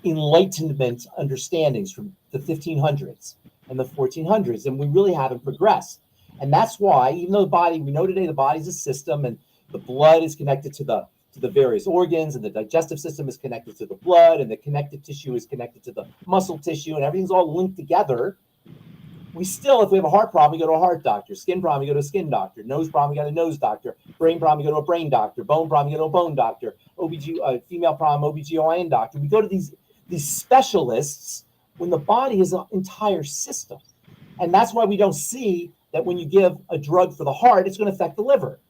Speaker 2: Enlightenment understandings from the 1500s and the 1400s, and we really haven't progressed. And that's why, even though the body, we know today the body's a system, and the blood is connected to the various organs, and the digestive system is connected to the blood, and the connective tissue is connected to the muscle tissue, and everything's all linked together. We still, if we have a heart problem, we go to a heart doctor. Skin problem, we go to a skin doctor. Nose problem, we go to a nose doctor. Brain problem, we go to a brain doctor. Bone problem, we go to a bone doctor. Female problem, OBGYN doctor. We go to these specialists when the body is an entire system. And that's why we don't see that when you give a drug for the heart, it's going to affect the liver.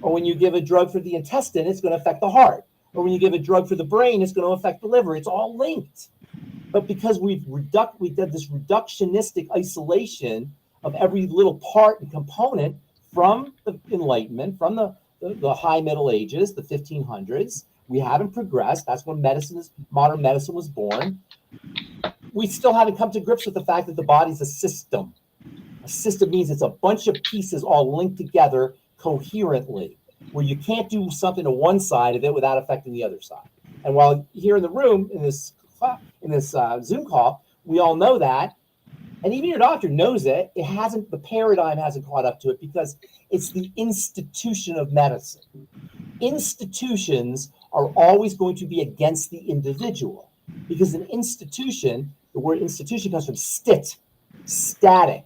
Speaker 2: Or when you give a drug for the intestine, it's going to affect the heart. Or when you give a drug for the brain, it's going to affect the liver. It's all linked. But because we did this reductionistic isolation of every little part and component from the Enlightenment, from the high Middle Ages, the 1500s, we haven't progressed. That's when modern medicine was born. We still haven't come to grips with the fact that the body's a system. A system means it's a bunch of pieces all linked together coherently, where you can't do something to one side of it without affecting the other side. And while here in the room, in this Zoom call, we all know that, and even your doctor knows it. The paradigm hasn't caught up to it because it's the institution of medicine. Institutions are always going to be against the individual, because an institution, the word institution comes from static.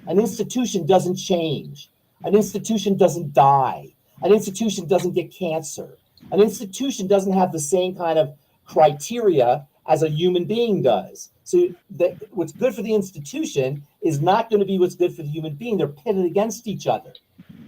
Speaker 2: An institution doesn't change. An institution doesn't die. An institution doesn't get cancer. An institution doesn't have the same kind of criteria as a human being does. So what's good for the institution is not going to be what's good for the human being. They're pitted against each other.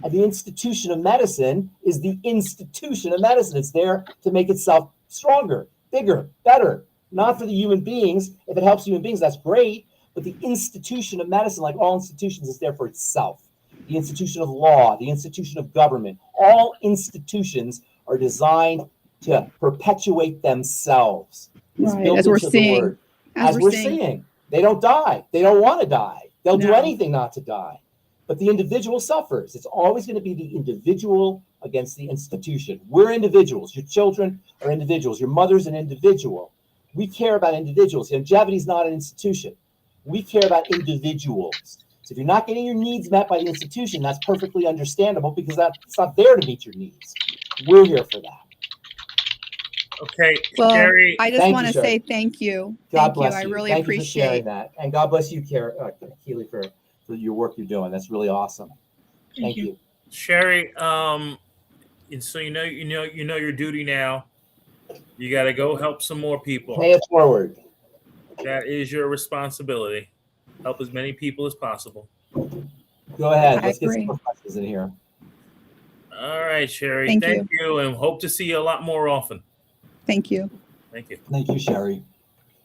Speaker 2: And the institution of medicine is the institution of medicine. It's there to make itself stronger, bigger, better, not for the human beings. If it helps human beings, that's great. But the institution of medicine, like all institutions, is there for itself. The institution of law, the institution of government, all institutions are designed to perpetuate themselves.
Speaker 4: Right, as we're seeing.
Speaker 2: As we're seeing. They don't die. They don't want to die. They'll do anything not to die. But the individual suffers. It's always going to be the individual against the institution. We're individuals. Your children are individuals. Your mother's an individual. We care about individuals. Longevity is not an institution. We care about individuals. So if you're not getting your needs met by the institution, that's perfectly understandable, because it's not there to meet your needs. We're here for that.
Speaker 3: Okay,
Speaker 4: well,
Speaker 3: Sherry.
Speaker 4: I just want to say thank you.
Speaker 2: God bless you.
Speaker 4: I really
Speaker 2: thank
Speaker 4: appreciate
Speaker 2: you for sharing that. And God bless you, Keely, for your work you're doing. That's really awesome. Thank you.
Speaker 3: Sherry, and so you know your duty now. You got to go help some more people.
Speaker 2: Pay it forward.
Speaker 3: That is your responsibility. Help as many people as possible.
Speaker 2: Go ahead. Let's get some more questions in here.
Speaker 3: All right, Sherry.
Speaker 4: Thank
Speaker 3: you, and hope to see you a lot more often.
Speaker 4: Thank you.
Speaker 3: Thank you.
Speaker 2: Thank you, Sherry.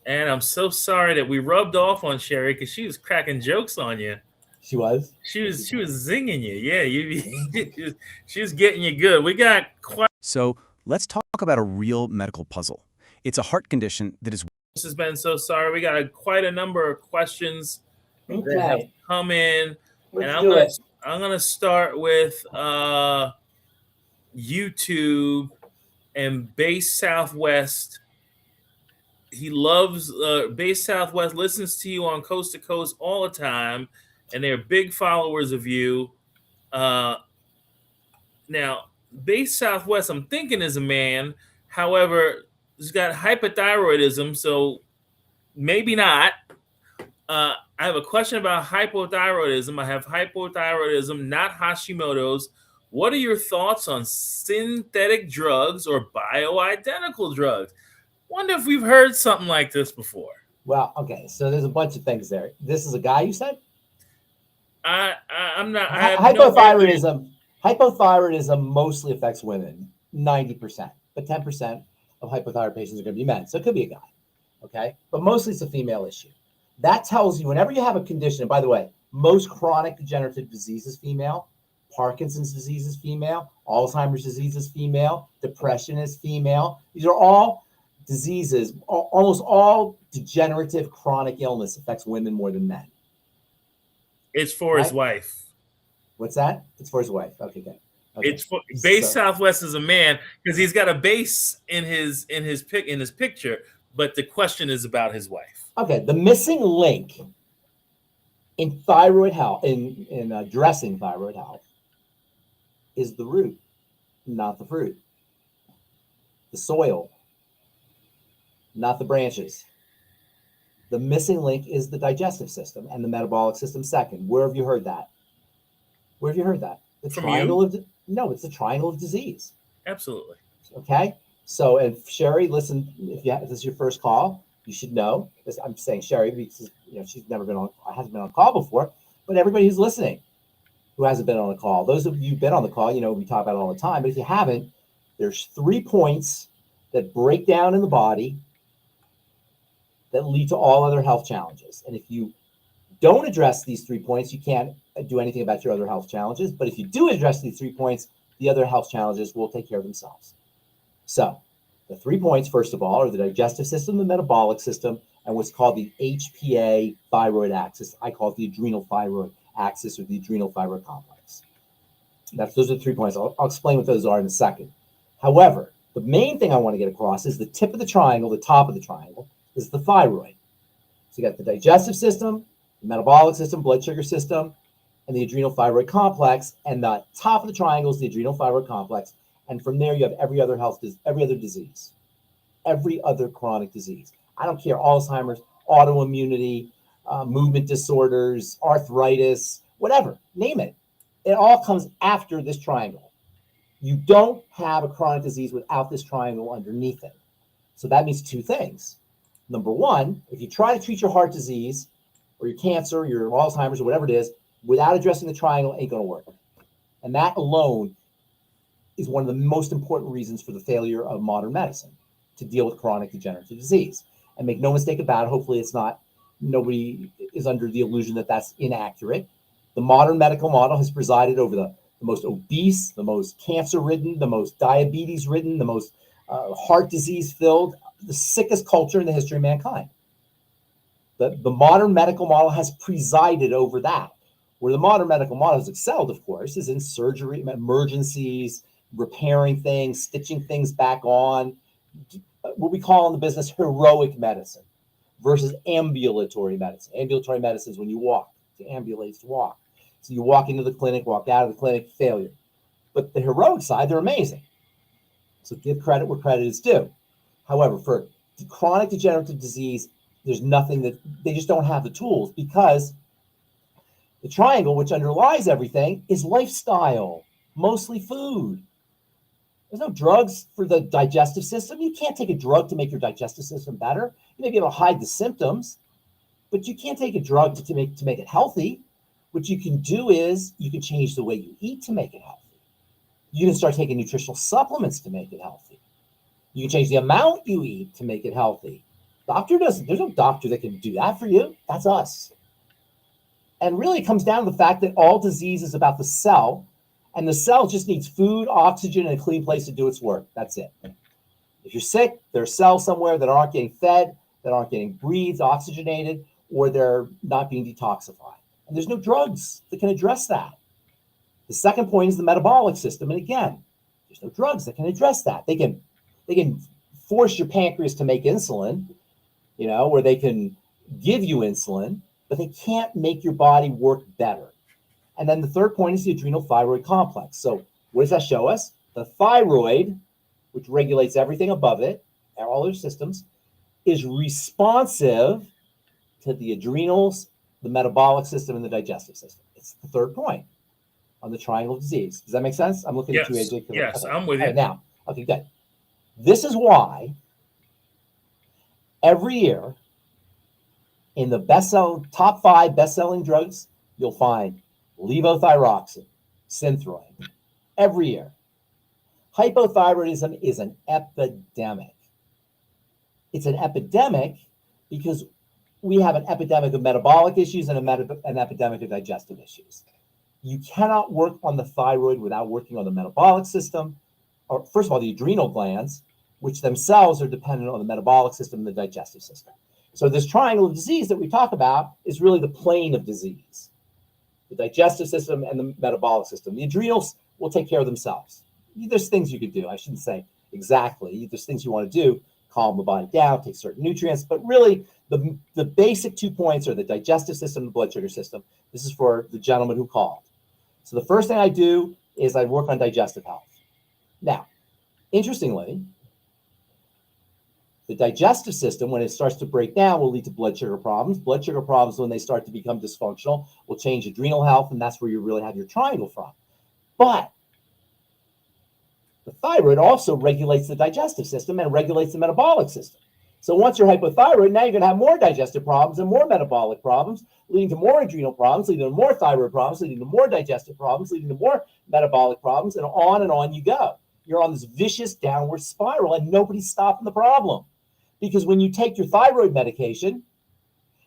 Speaker 3: And I'm so sorry that we rubbed off on Sherry, because she was cracking jokes on you.
Speaker 2: She was?
Speaker 3: She was zinging you. Yeah, she was getting you good. We got
Speaker 6: So let's talk about a real medical puzzle. It's a heart condition that is...
Speaker 3: This has been so sorry. We got quite a number of questions that have come in.
Speaker 2: Let's
Speaker 3: and I'm gonna start with YouTube and Base Southwest. He loves Base Southwest, listens to you on Coast to Coast all the time, and they're big followers of you. Now, Base Southwest, I'm thinking is a man. However, he's got hypothyroidism, so maybe not. I have a question about hypothyroidism. I have hypothyroidism, not Hashimoto's. What are your thoughts on synthetic drugs or bioidentical drugs? Wonder if we've heard something like this before.
Speaker 2: Well, okay, so there's a bunch of things there. This is a guy, you said?
Speaker 3: I'm not. I have no
Speaker 2: Hypothyroidism mostly affects women, 90%, but 10% of hypothyroid patients are going to be men. So it could be a guy, okay? But mostly it's a female issue. That tells you whenever you have a condition, and by the way, most chronic degenerative disease is female, Parkinson's disease is female, Alzheimer's disease is female, depression is female. These are all diseases, almost all degenerative chronic illness affects women more than men.
Speaker 3: It's for his wife.
Speaker 2: What's that? It's for his wife. Okay, good. Okay.
Speaker 3: It's for Base Southwest is a man because he's got a base in his picture, but the question is about his wife.
Speaker 2: Okay, the missing link in thyroid health, in addressing thyroid health, is the root, not the fruit. The soil, not the branches. The missing link is the digestive system and the metabolic system second. Where have you heard that? Where have you heard that? The
Speaker 3: From
Speaker 2: triangle
Speaker 3: you?
Speaker 2: It's the triangle of disease.
Speaker 3: Absolutely.
Speaker 2: Okay. So, and Sherry, listen, if this is your first call, you should know. I'm saying Sherry because she's never been on, hasn't been on a call before. But everybody who's listening, who hasn't been on a call, those of you who've been on the call, we talk about it all the time. But if you haven't, there's 3 points that break down in the body that lead to all other health challenges. And if you don't address these 3 points, you can't do anything about your other health challenges. But if you do address these 3 points, the other health challenges will take care of themselves. So the 3 points, first of all, are the digestive system, the metabolic system, and what's called the HPA thyroid axis. I call it the adrenal thyroid axis or the adrenal thyroid complex. Those are the 3 points. I'll explain what those are in a second. However, the main thing I want to get across is the tip of the triangle, the top of the triangle, is the thyroid. So you got the digestive system, the metabolic system, blood sugar system, and the adrenal thyroid complex. And the top of the triangle is the adrenal thyroid complex. And from there, you have every other disease, every other chronic disease. I don't care, Alzheimer's, autoimmunity, movement disorders, arthritis, whatever, name it. It all comes after this triangle. You don't have a chronic disease without this triangle underneath it. So that means 2 things. Number one, if you try to treat your heart disease or your cancer, your Alzheimer's, or whatever it is, without addressing the triangle, it ain't going to work. And that alone is one of the most important reasons for the failure of modern medicine to deal with chronic degenerative disease. And make no mistake about it, hopefully nobody is under the illusion that that's inaccurate. The modern medical model has presided over the most obese, the most cancer-ridden, the most diabetes-ridden, the most heart disease-filled, the sickest culture in the history of mankind. The modern medical model has presided over that. Where the modern medical model has excelled, of course, is in surgery, emergencies, repairing things, stitching things back on, what we call in the business heroic medicine versus ambulatory medicine. Ambulatory medicine is when you walk. To ambulate is to walk. So you walk into the clinic, walk out of the clinic, failure. But the heroic side, they're amazing. So give credit where credit is due. However, for chronic degenerative disease, there's nothing that they just don't have the tools because the triangle, which underlies everything, is lifestyle, mostly food. There's no drugs for the digestive system. You can't take a drug to make your digestive system better. You may be able to hide the symptoms, but you can't take a drug to make it healthy. What you can do is you can change the way you eat to make it healthy. You can start taking nutritional supplements to make it healthy. You can change the amount you eat to make it healthy. There's no doctor that can do that for you. That's us. And really it comes down to the fact that all disease is about the cell, and the cell just needs food, oxygen, and a clean place to do its work. That's it. If you're sick, there are cells somewhere that aren't getting fed, that aren't getting breathed, oxygenated, or they're not being detoxified. And there's no drugs that can address that. The second point is the metabolic system. And again, there's no drugs that can address that. They can force your pancreas to make insulin, or they can give you insulin, but they can't make your body work better. And then the third point is the adrenal thyroid complex. So what does that show us? The thyroid, which regulates everything above it, all their systems, is responsive to the adrenals, the metabolic system, and the digestive system. It's the third point on the triangle of disease. Does that make sense? I'm looking at you, AJ.
Speaker 3: Yes,
Speaker 2: okay.
Speaker 3: I'm with
Speaker 2: All
Speaker 3: you.
Speaker 2: right, now, okay, good. This is why every year in the top 5 best-selling drugs, you'll find levothyroxine, Synthroid, every year. Hypothyroidism is an epidemic. It's an epidemic because we have an epidemic of metabolic issues and an epidemic of digestive issues. You cannot work on the thyroid without working on the metabolic system, or first of all, the adrenal glands, which themselves are dependent on the metabolic system and the digestive system. So this triangle of disease that we talk about is really the plane of disease: the digestive system and the metabolic system. The adrenals will take care of themselves. There's things you could do. I shouldn't say exactly. There's things you want to do: calm the body down, take certain nutrients. But really, the basic 2 points are the digestive system, the blood sugar system. This is for the gentleman who called. So the first thing I do is I work on digestive health. Now, interestingly, the digestive system, when it starts to break down, will lead to blood sugar problems. Blood sugar problems, when they start to become dysfunctional, will change adrenal health, and that's where you really have your triangle from. But the thyroid also regulates the digestive system and regulates the metabolic system. So once you're hypothyroid, now you're going to have more digestive problems and more metabolic problems, leading to more adrenal problems, leading to more thyroid problems, leading to more digestive problems, leading to more metabolic problems, and on you go. You're on this vicious downward spiral, and nobody's stopping the problem. Because when you take your thyroid medication,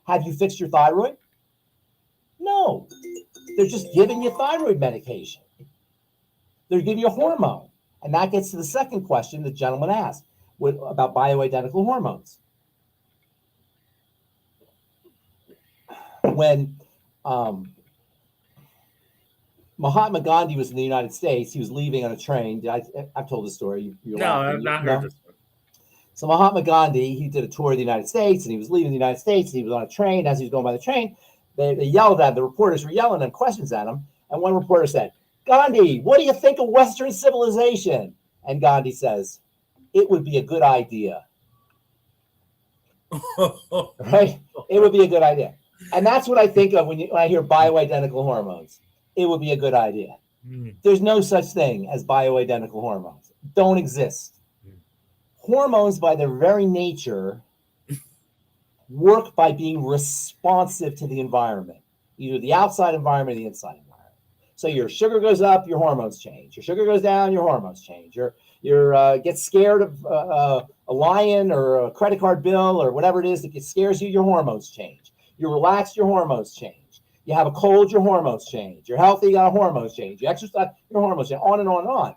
Speaker 2: have you fixed your thyroid? No. They're just giving you thyroid medication. They're giving you a hormone. And that gets to the second question the gentleman asked about bioidentical hormones. When Mahatma Gandhi was in the United States, he was leaving on a train. I've told this story.
Speaker 3: No, I've not heard this one.
Speaker 2: So Mahatma Gandhi, he did a tour of the United States, and he was leaving the United States, and he was on a train. As he was going by the train, they yelled at him. The reporters were yelling and questions at him. And one reporter said, "Gandhi, what do you think of Western civilization?" And Gandhi says, "It would be a good idea." Right? It would be a good idea. And that's what I think of when I hear bioidentical hormones. It would be a good idea. There's no such thing as bioidentical hormones. Don't exist. Hormones, by their very nature, work by being responsive to the environment, either the outside environment or the inside environment. So your sugar goes up, your hormones change. Your sugar goes down, your hormones change. You get scared of a lion or a credit card bill or whatever it is that scares you, your hormones change. You're relaxed, your hormones change. You have a cold, your hormones change. You're healthy, your hormones change. You exercise, your hormones change. On and on and on.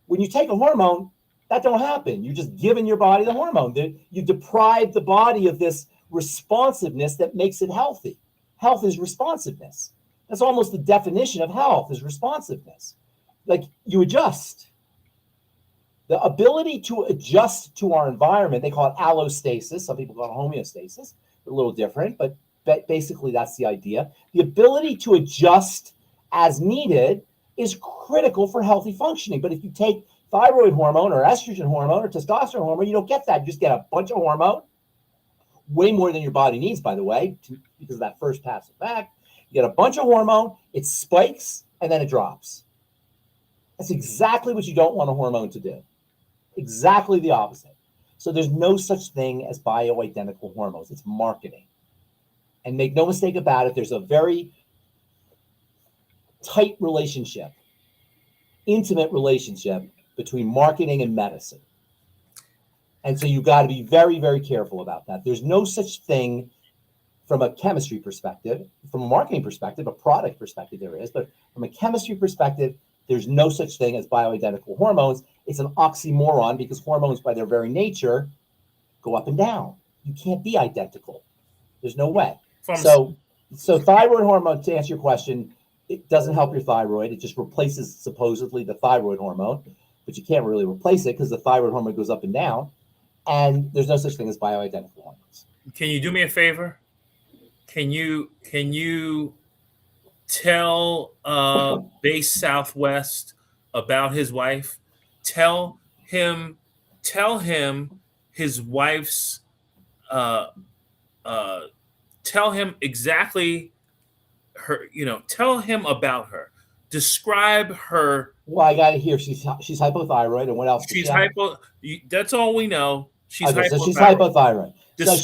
Speaker 2: When you take a hormone, that don't happen. You're just giving your body the hormone. You deprive the body of this responsiveness that makes it healthy. Health is responsiveness. That's almost the definition of health, is responsiveness. Like, you adjust. The ability to adjust to our environment, they call it allostasis. Some people call it homeostasis. They're a little different, but basically that's the idea. The ability to adjust as needed is critical for healthy functioning. But if you take thyroid hormone or estrogen hormone or testosterone hormone, you don't get that. You just get a bunch of hormone, way more than your body needs, by the way, because of that first pass effect. You get a bunch of hormone, it spikes, and then it drops. That's exactly what you don't want a hormone to do. Exactly the opposite. So there's no such thing as bioidentical hormones. It's marketing. And make no mistake about it, there's a very tight relationship, intimate relationship between marketing and medicine. And so you've got to be very, very careful about that. There's no such thing from a chemistry perspective, from a marketing perspective, a product perspective there is, but from a chemistry perspective, there's no such thing as bioidentical hormones. It's an oxymoron because hormones by their very nature go up and down. You can't be identical. There's no way. So thyroid hormone, to answer your question, it doesn't help your thyroid. It just replaces supposedly the thyroid hormone, but you can't really replace it because the thyroid hormone goes up and down, and there's no such thing as bioidentical hormones.
Speaker 3: Can you do me a favor? Can you tell Base Southwest about his wife? Tell him his wife's tell him exactly her, tell him about her. Describe her.
Speaker 2: Well, I got it here. She's hypothyroid, and what else?
Speaker 3: She's hypo. That's all we know. She's
Speaker 2: okay,
Speaker 3: hypothyroid.
Speaker 2: so she's hypothyroid. So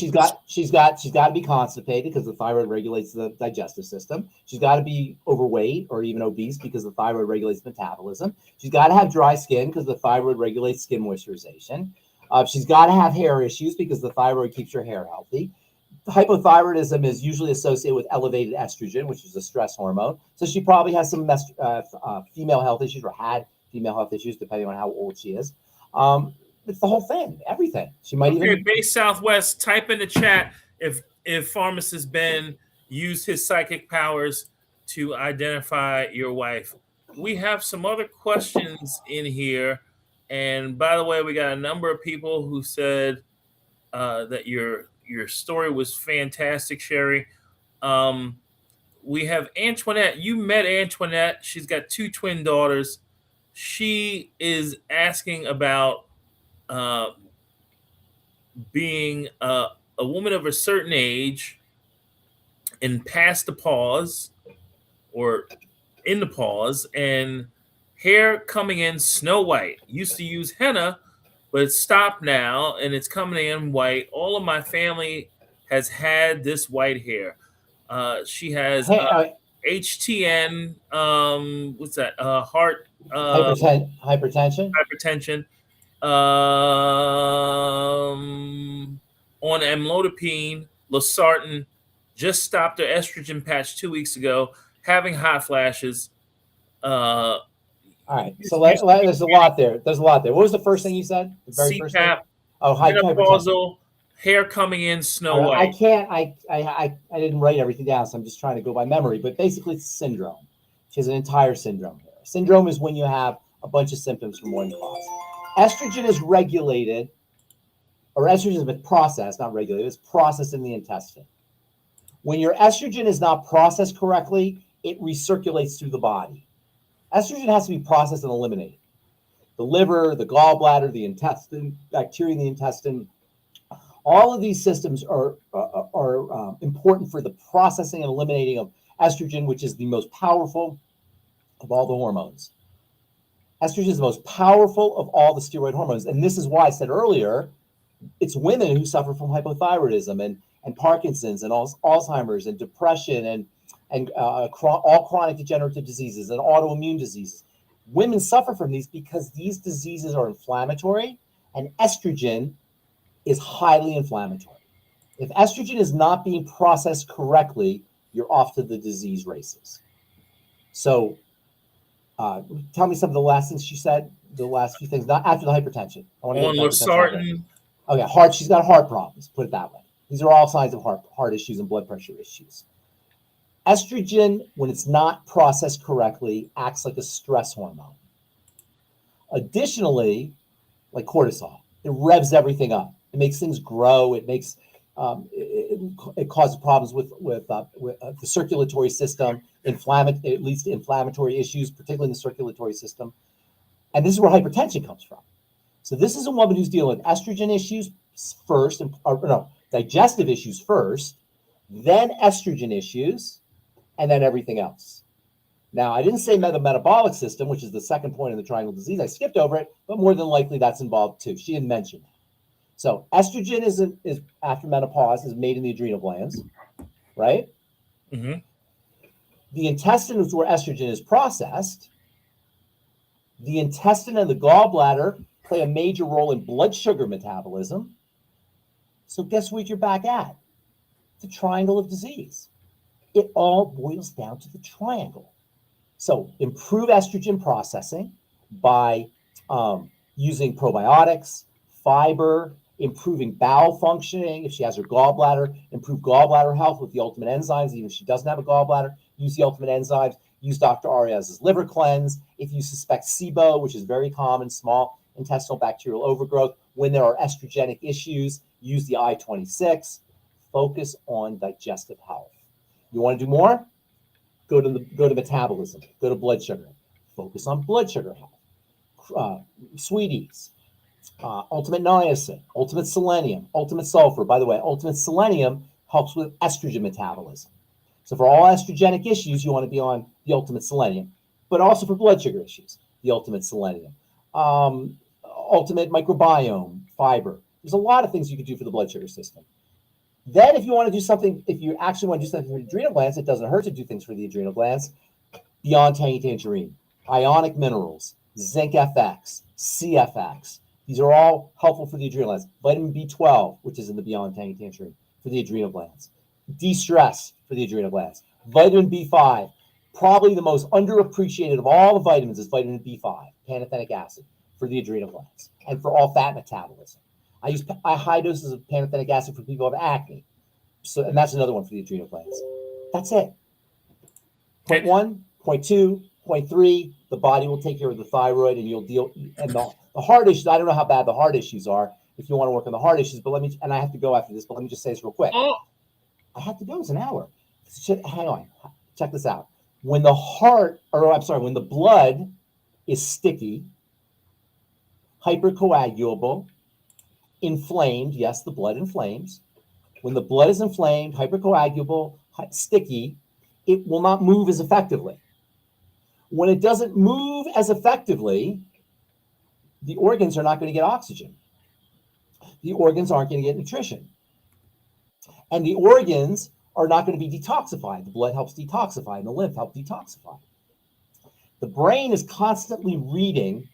Speaker 2: she's got to be constipated because the thyroid regulates the digestive system. She's got to be overweight or even obese because the thyroid regulates metabolism. She's got to have dry skin because the thyroid regulates skin moisturization. She's got to have hair issues because the thyroid keeps your hair healthy. Hypothyroidism is usually associated with elevated estrogen, which is a stress hormone. So she probably has some female health issues or had female health issues, depending on how old she is. It's the whole thing, everything. She might even.
Speaker 3: Base Southwest, type in the chat if Pharmacist Ben used his psychic powers to identify your wife. We have some other questions in here. And by the way, we got a number of people who said that your story was fantastic, Sherry. We have Antoinette. You met Antoinette. She's got 2 twin daughters. She is asking about being a woman of a certain age and past the pause or in the pause, and hair coming in snow white. Used to use henna, but it's stopped now and it's coming in white. All of my family has had this white hair. She has HTN, what's that? Heart hypertension. On amlodipine, losartan, just stopped her estrogen patch 2 weeks ago, having hot flashes.
Speaker 2: All right, so there's a lot there. What was the first thing you said? The very first thing? Oh,
Speaker 3: menopausal, hair coming in snow white.
Speaker 2: I didn't write everything down, so I'm just trying to go by memory. But basically, it's a syndrome. She has an entire syndrome here. Syndrome is when you have a bunch of symptoms from one cause. Estrogen is regulated, or estrogen has been processed, not regulated. It's processed in the intestine. When your estrogen is not processed correctly, it recirculates through the body. Estrogen has to be processed and eliminated. The liver, the gallbladder, the intestine, bacteria in the intestine, all of these systems are important for the processing and eliminating of estrogen, which is the most powerful of all the hormones. Estrogen is the most powerful of all the steroid hormones. And this is why I said earlier, it's women who suffer from hypothyroidism and Parkinson's and Alzheimer's and depression and all chronic degenerative diseases and autoimmune diseases. Women suffer from these because these diseases are inflammatory, and estrogen is highly inflammatory. If estrogen is not being processed correctly, you're off to the disease races. So tell me some of the last things she said, the last few things, not after the hypertension.
Speaker 3: On losartan.
Speaker 2: Okay, she's got heart problems, put it that way. These are all signs of heart issues and blood pressure issues. Estrogen, when it's not processed correctly, acts like a stress hormone. Additionally, like cortisol, it revs everything up. It makes things grow. It makes it causes problems with the circulatory system. It leads to inflammatory issues, particularly in the circulatory system. And this is where hypertension comes from. So this is a woman who's dealing with estrogen issues first, digestive issues first, then estrogen issues, and then everything else. Now, I didn't say the metabolic system, which is the second point in the triangle disease. I skipped over it, but more than likely that's involved too. She didn't mention that. So estrogen is after menopause is made in the adrenal glands, right?
Speaker 3: Mm-hmm.
Speaker 2: The intestine is where estrogen is processed. The intestine and the gallbladder play a major role in blood sugar metabolism. So guess what you're back at? The triangle of disease. It all boils down to the triangle. So improve estrogen processing by using probiotics, fiber, improving bowel functioning. If she has her gallbladder, improve gallbladder health with the ultimate enzymes. Even if she doesn't have a gallbladder, use the ultimate enzymes. use Dr. Arias's liver cleanse. If you suspect SIBO, which is very common, small intestinal bacterial overgrowth, when there are estrogenic issues, use the I-26. Focus on digestive health. You want to do more? Go to metabolism. Go to blood sugar. Focus on blood sugar health. Sweeties, ultimate niacin, ultimate selenium, ultimate sulfur. By the way, ultimate selenium helps with estrogen metabolism. So for all estrogenic issues, you want to be on the ultimate selenium, but also for blood sugar issues, the ultimate selenium. Ultimate microbiome, fiber. There's a lot of things you can do for the blood sugar system. Then if you want to do something, if you actually want to do something for the adrenal glands, it doesn't hurt to do things for the adrenal glands. Beyond Tangy Tangerine, ionic minerals, zinc FX, CFX. These are all helpful for the adrenal glands. Vitamin B12, which is in the Beyond Tangy Tangerine, for the adrenal glands. De-stress for the adrenal glands. Vitamin B5, probably the most underappreciated of all the vitamins is vitamin B5, pantothenic acid, for the adrenal glands and for all fat metabolism. I use high doses of pantothenic acid for people who have acne. So, and that's another one for the adrenal glands. That's it. Point 1, point 2, point 3, the body will take care of the thyroid and you'll deal, and the heart issues, I don't know how bad the heart issues are if you want to work on the heart issues, but and I have to go after this, but let me just say this real quick.
Speaker 3: Oh.
Speaker 2: I have to go, it's an hour. Hang on, check this out. When the blood is sticky, hypercoagulable, inflamed, yes, the blood inflames. When the blood is inflamed, hypercoagulable, sticky, it will not move as effectively. When it doesn't move as effectively, the organs are not going to get oxygen. The organs aren't going to get nutrition. And the organs are not going to be detoxified. The blood helps detoxify and the lymph helps detoxify. The brain is constantly reading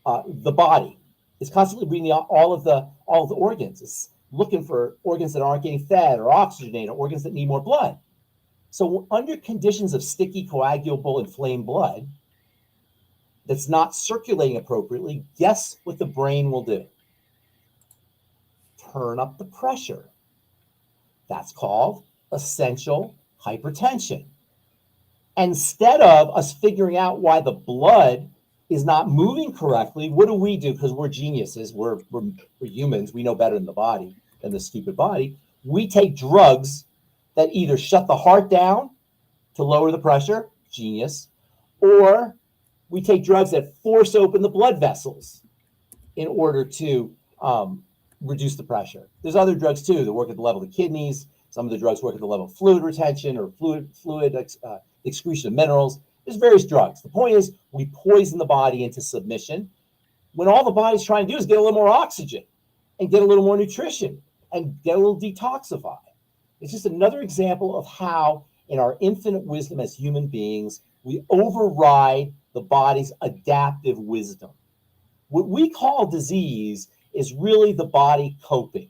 Speaker 2: the body. It's constantly reading all of the organs. It's looking for organs that aren't getting fed or oxygenated, or organs that need more blood. So under conditions of sticky, coagulable, inflamed blood that's not circulating appropriately, guess what the brain will do? Turn up the pressure. That's called essential hypertension. Instead of us figuring out why the blood is not moving correctly, what do? Because we're geniuses, we're humans, we know better than the body, than the stupid body. We take drugs that either shut the heart down to lower the pressure, genius, or we take drugs that force open the blood vessels in order to reduce the pressure. There's other drugs too that work at the level of the kidneys. Some of the drugs work at the level of fluid retention or fluid excretion of minerals. There's various drugs. The point is we poison the body into submission when all the body's trying to do is get a little more oxygen and get a little more nutrition and get a little detoxified. It's just another example of how in our infinite wisdom as human beings, we override the body's adaptive wisdom. What we call disease is really the body coping,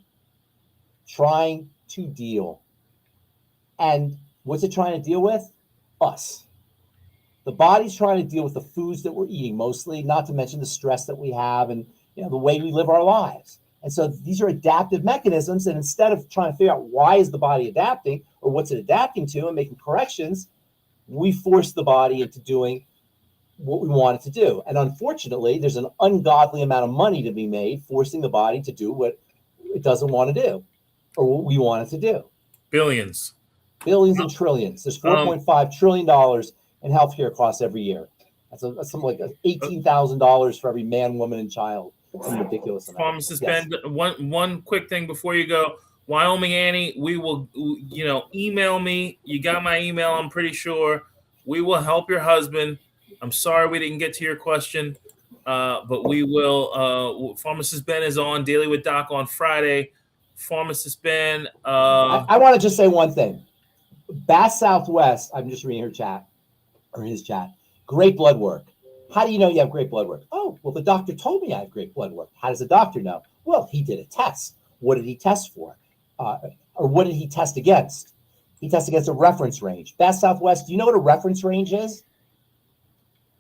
Speaker 2: trying to deal. And what's it trying to deal with? Us. The body's trying to deal with the foods that we're eating mostly, not to mention the stress that we have and the way we live our lives. And so these are adaptive mechanisms. And instead of trying to figure out why is the body adapting or what's it adapting to and making corrections, we force the body into doing what we want it to do. And unfortunately, there's an ungodly amount of money to be made forcing the body to do what it doesn't want to do or what we want it to do.
Speaker 3: Billions
Speaker 2: and trillions. There's $4.5 trillion in healthcare costs every year. That's something like $18,000 for every man, woman, and child. Some ridiculous amount.
Speaker 3: Pharmacist Ben, one quick thing before you go. Wyoming Annie, we will, email me. You got my email, I'm pretty sure. We will help your husband. I'm sorry we didn't get to your question, but we will. Pharmacist Ben is on Daily with Doc on Friday. Pharmacist Ben.
Speaker 2: I want to just say one thing. Bass Southwest, I'm just reading her chat, or his chat. Great blood work. How do you know you have great blood work? Oh, well, the doctor told me I have great blood work. How does the doctor know? Well, he did a test. What did he test for? Or what did he test against? He tested against a reference range. Bass Southwest, do you know what a reference range is?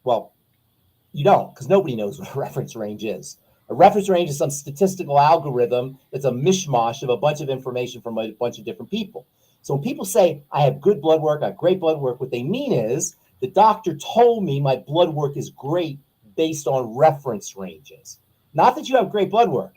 Speaker 2: Well, you don't, because nobody knows what a reference range is. A reference range is some statistical algorithm that's a mishmash of a bunch of information from a bunch of different people. So when people say, I have good blood work, I have great blood work, what they mean is the doctor told me my blood work is great based on reference ranges. Not that you have great blood work,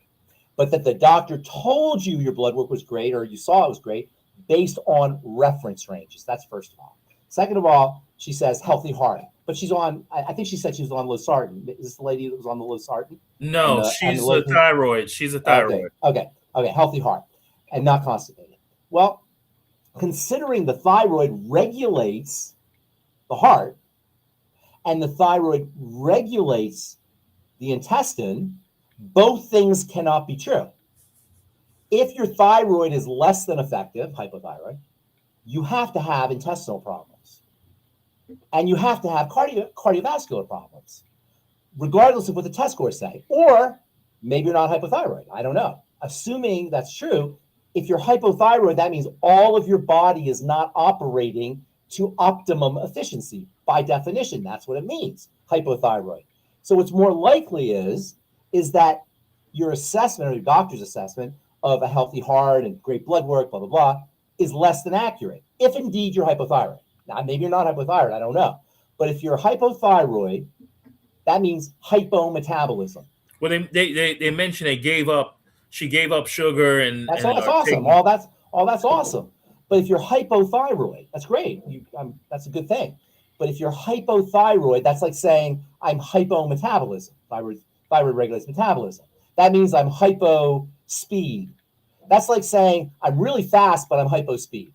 Speaker 2: but that the doctor told you your blood work was great or you saw it was great based on reference ranges. That's first of all. Second of all, she says healthy heart, but she's on, I think she said she was on losartan. Is this the lady that was on the losartan?
Speaker 3: No, she's a thyroid. She's a thyroid.
Speaker 2: Okay, healthy heart and not constipated. Well, considering the thyroid regulates the heart and the thyroid regulates the intestine, both things cannot be true. If your thyroid is less than effective, hypothyroid, you have to have intestinal problems. And you have to have cardiovascular problems, regardless of what the test scores say. Or maybe you're not hypothyroid. I don't know. Assuming that's true, if you're hypothyroid, that means all of your body is not operating to optimum efficiency. By definition, that's what it means, hypothyroid. So what's more likely is that your assessment or your doctor's assessment of a healthy heart and great blood work, blah, blah, blah, is less than accurate, if indeed you're hypothyroid. Now, maybe you're not hypothyroid, I don't know. But if you're hypothyroid, that means hypometabolism.
Speaker 3: Well, they mentioned she gave up sugar and
Speaker 2: that's awesome. All that's awesome. But if you're hypothyroid, that's great. That's a good thing. But if you're hypothyroid, that's like saying I'm hypometabolism. Thyroid regulates metabolism. That means I'm hypo speed. That's like saying I'm really fast, but I'm hypo speed.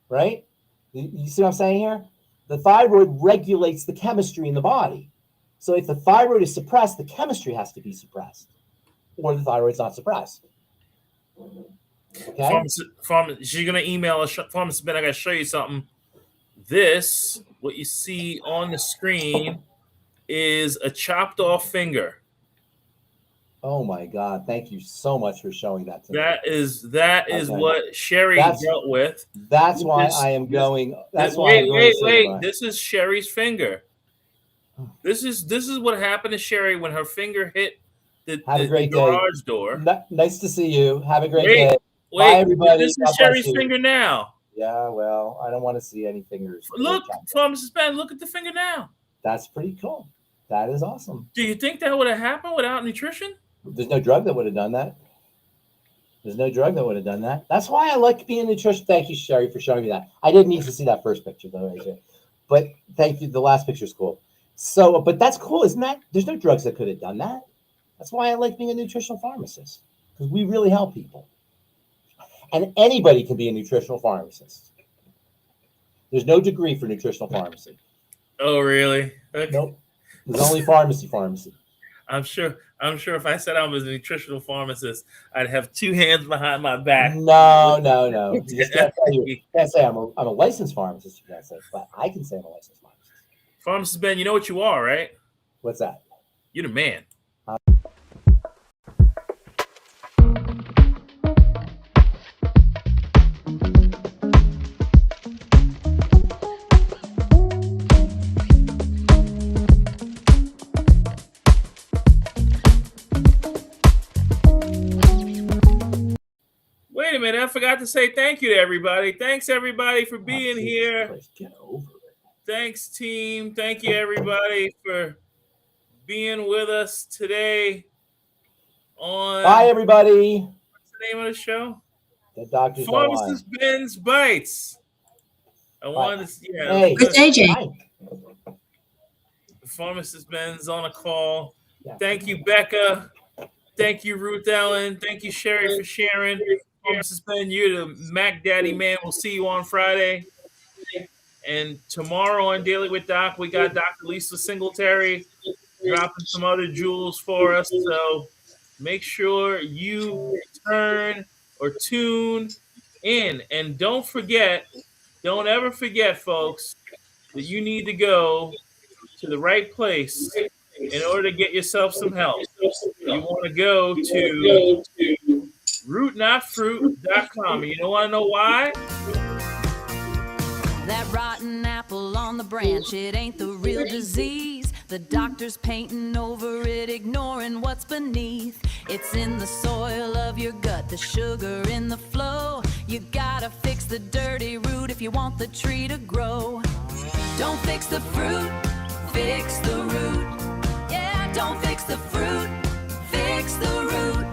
Speaker 2: Right? You see what I'm saying here? The thyroid regulates the chemistry in the body. So if the thyroid is suppressed, the chemistry has to be suppressed, or the thyroid's not suppressed. Okay?
Speaker 3: She's gonna email us. Pharmacist Ben, I gotta show you something. This, what you see on the screen, is a chopped off finger.
Speaker 2: Oh my God! Thank you so much for showing that to me.
Speaker 3: That is what Sherry dealt with.
Speaker 2: That's why I am going. That's why.
Speaker 3: Wait! This is Sherry's finger. This is what happened to Sherry when her finger hit the garage door.
Speaker 2: Nice to see you. Have a great day.
Speaker 3: Bye,
Speaker 2: everybody.
Speaker 3: This is Sherry's finger now.
Speaker 2: Yeah, well, I don't want to see any fingers.
Speaker 3: Look, Pharmacist Ben, look at the finger now.
Speaker 2: That's pretty cool. That is awesome.
Speaker 3: Do you think that would have happened without nutrition?
Speaker 2: There's no drug that would have done that. That's why I like being nutrition. Thank you, Sherry, for showing me that. I didn't need to see that first picture, though, AJ. But thank you. The last picture's cool. So, but that's cool, isn't that? There's no drugs that could have done that. That's why I like being a nutritional pharmacist, because we really help people. And anybody can be a nutritional pharmacist. There's no degree for nutritional pharmacy.
Speaker 3: Oh, really? Okay.
Speaker 2: Nope. There's only pharmacy.
Speaker 3: I'm sure if I said I was a nutritional pharmacist, I'd have two hands behind my back.
Speaker 2: No. You just can't say I'm a licensed pharmacist. You can't say, but I can say I'm a licensed pharmacist.
Speaker 3: Pharmacist Ben, you know what you are, right?
Speaker 2: What's that?
Speaker 3: You're the man. Wait a minute, I forgot to say thank you to everybody. Thanks, everybody, for being here. Thanks, team. Thank you, everybody, for being with us today on...
Speaker 2: Bye, everybody.
Speaker 3: What's the name of the show?
Speaker 2: The Doctor's
Speaker 3: Pharmacist Ben's Bites. I wanted to... Yeah.
Speaker 2: Hey,
Speaker 7: it's AJ.
Speaker 3: Pharmacist Ben's on a call.
Speaker 2: Yeah.
Speaker 3: Thank you, Becca. Thank you, Ruth Ellen. Thank you, Sherry, for sharing. Pharmacist Ben, you're the Mac Daddy man. We'll see you on Friday. And tomorrow on Daily with Doc, we got Dr. Lisa Singletary dropping some other jewels for us. So make sure you tune in. And don't ever forget, folks, that you need to go to the right place in order to get yourself some help. You want to go to rootnotfruit.com. You don't want to know why?
Speaker 1: That rotten apple on the branch, it ain't the real disease. The doctor's painting over it, ignoring what's beneath. It's in the soil of your gut, the sugar in the flow. You gotta fix the dirty root if you want the tree to grow. Don't fix the fruit, fix the root. Yeah, don't fix the fruit, fix the root.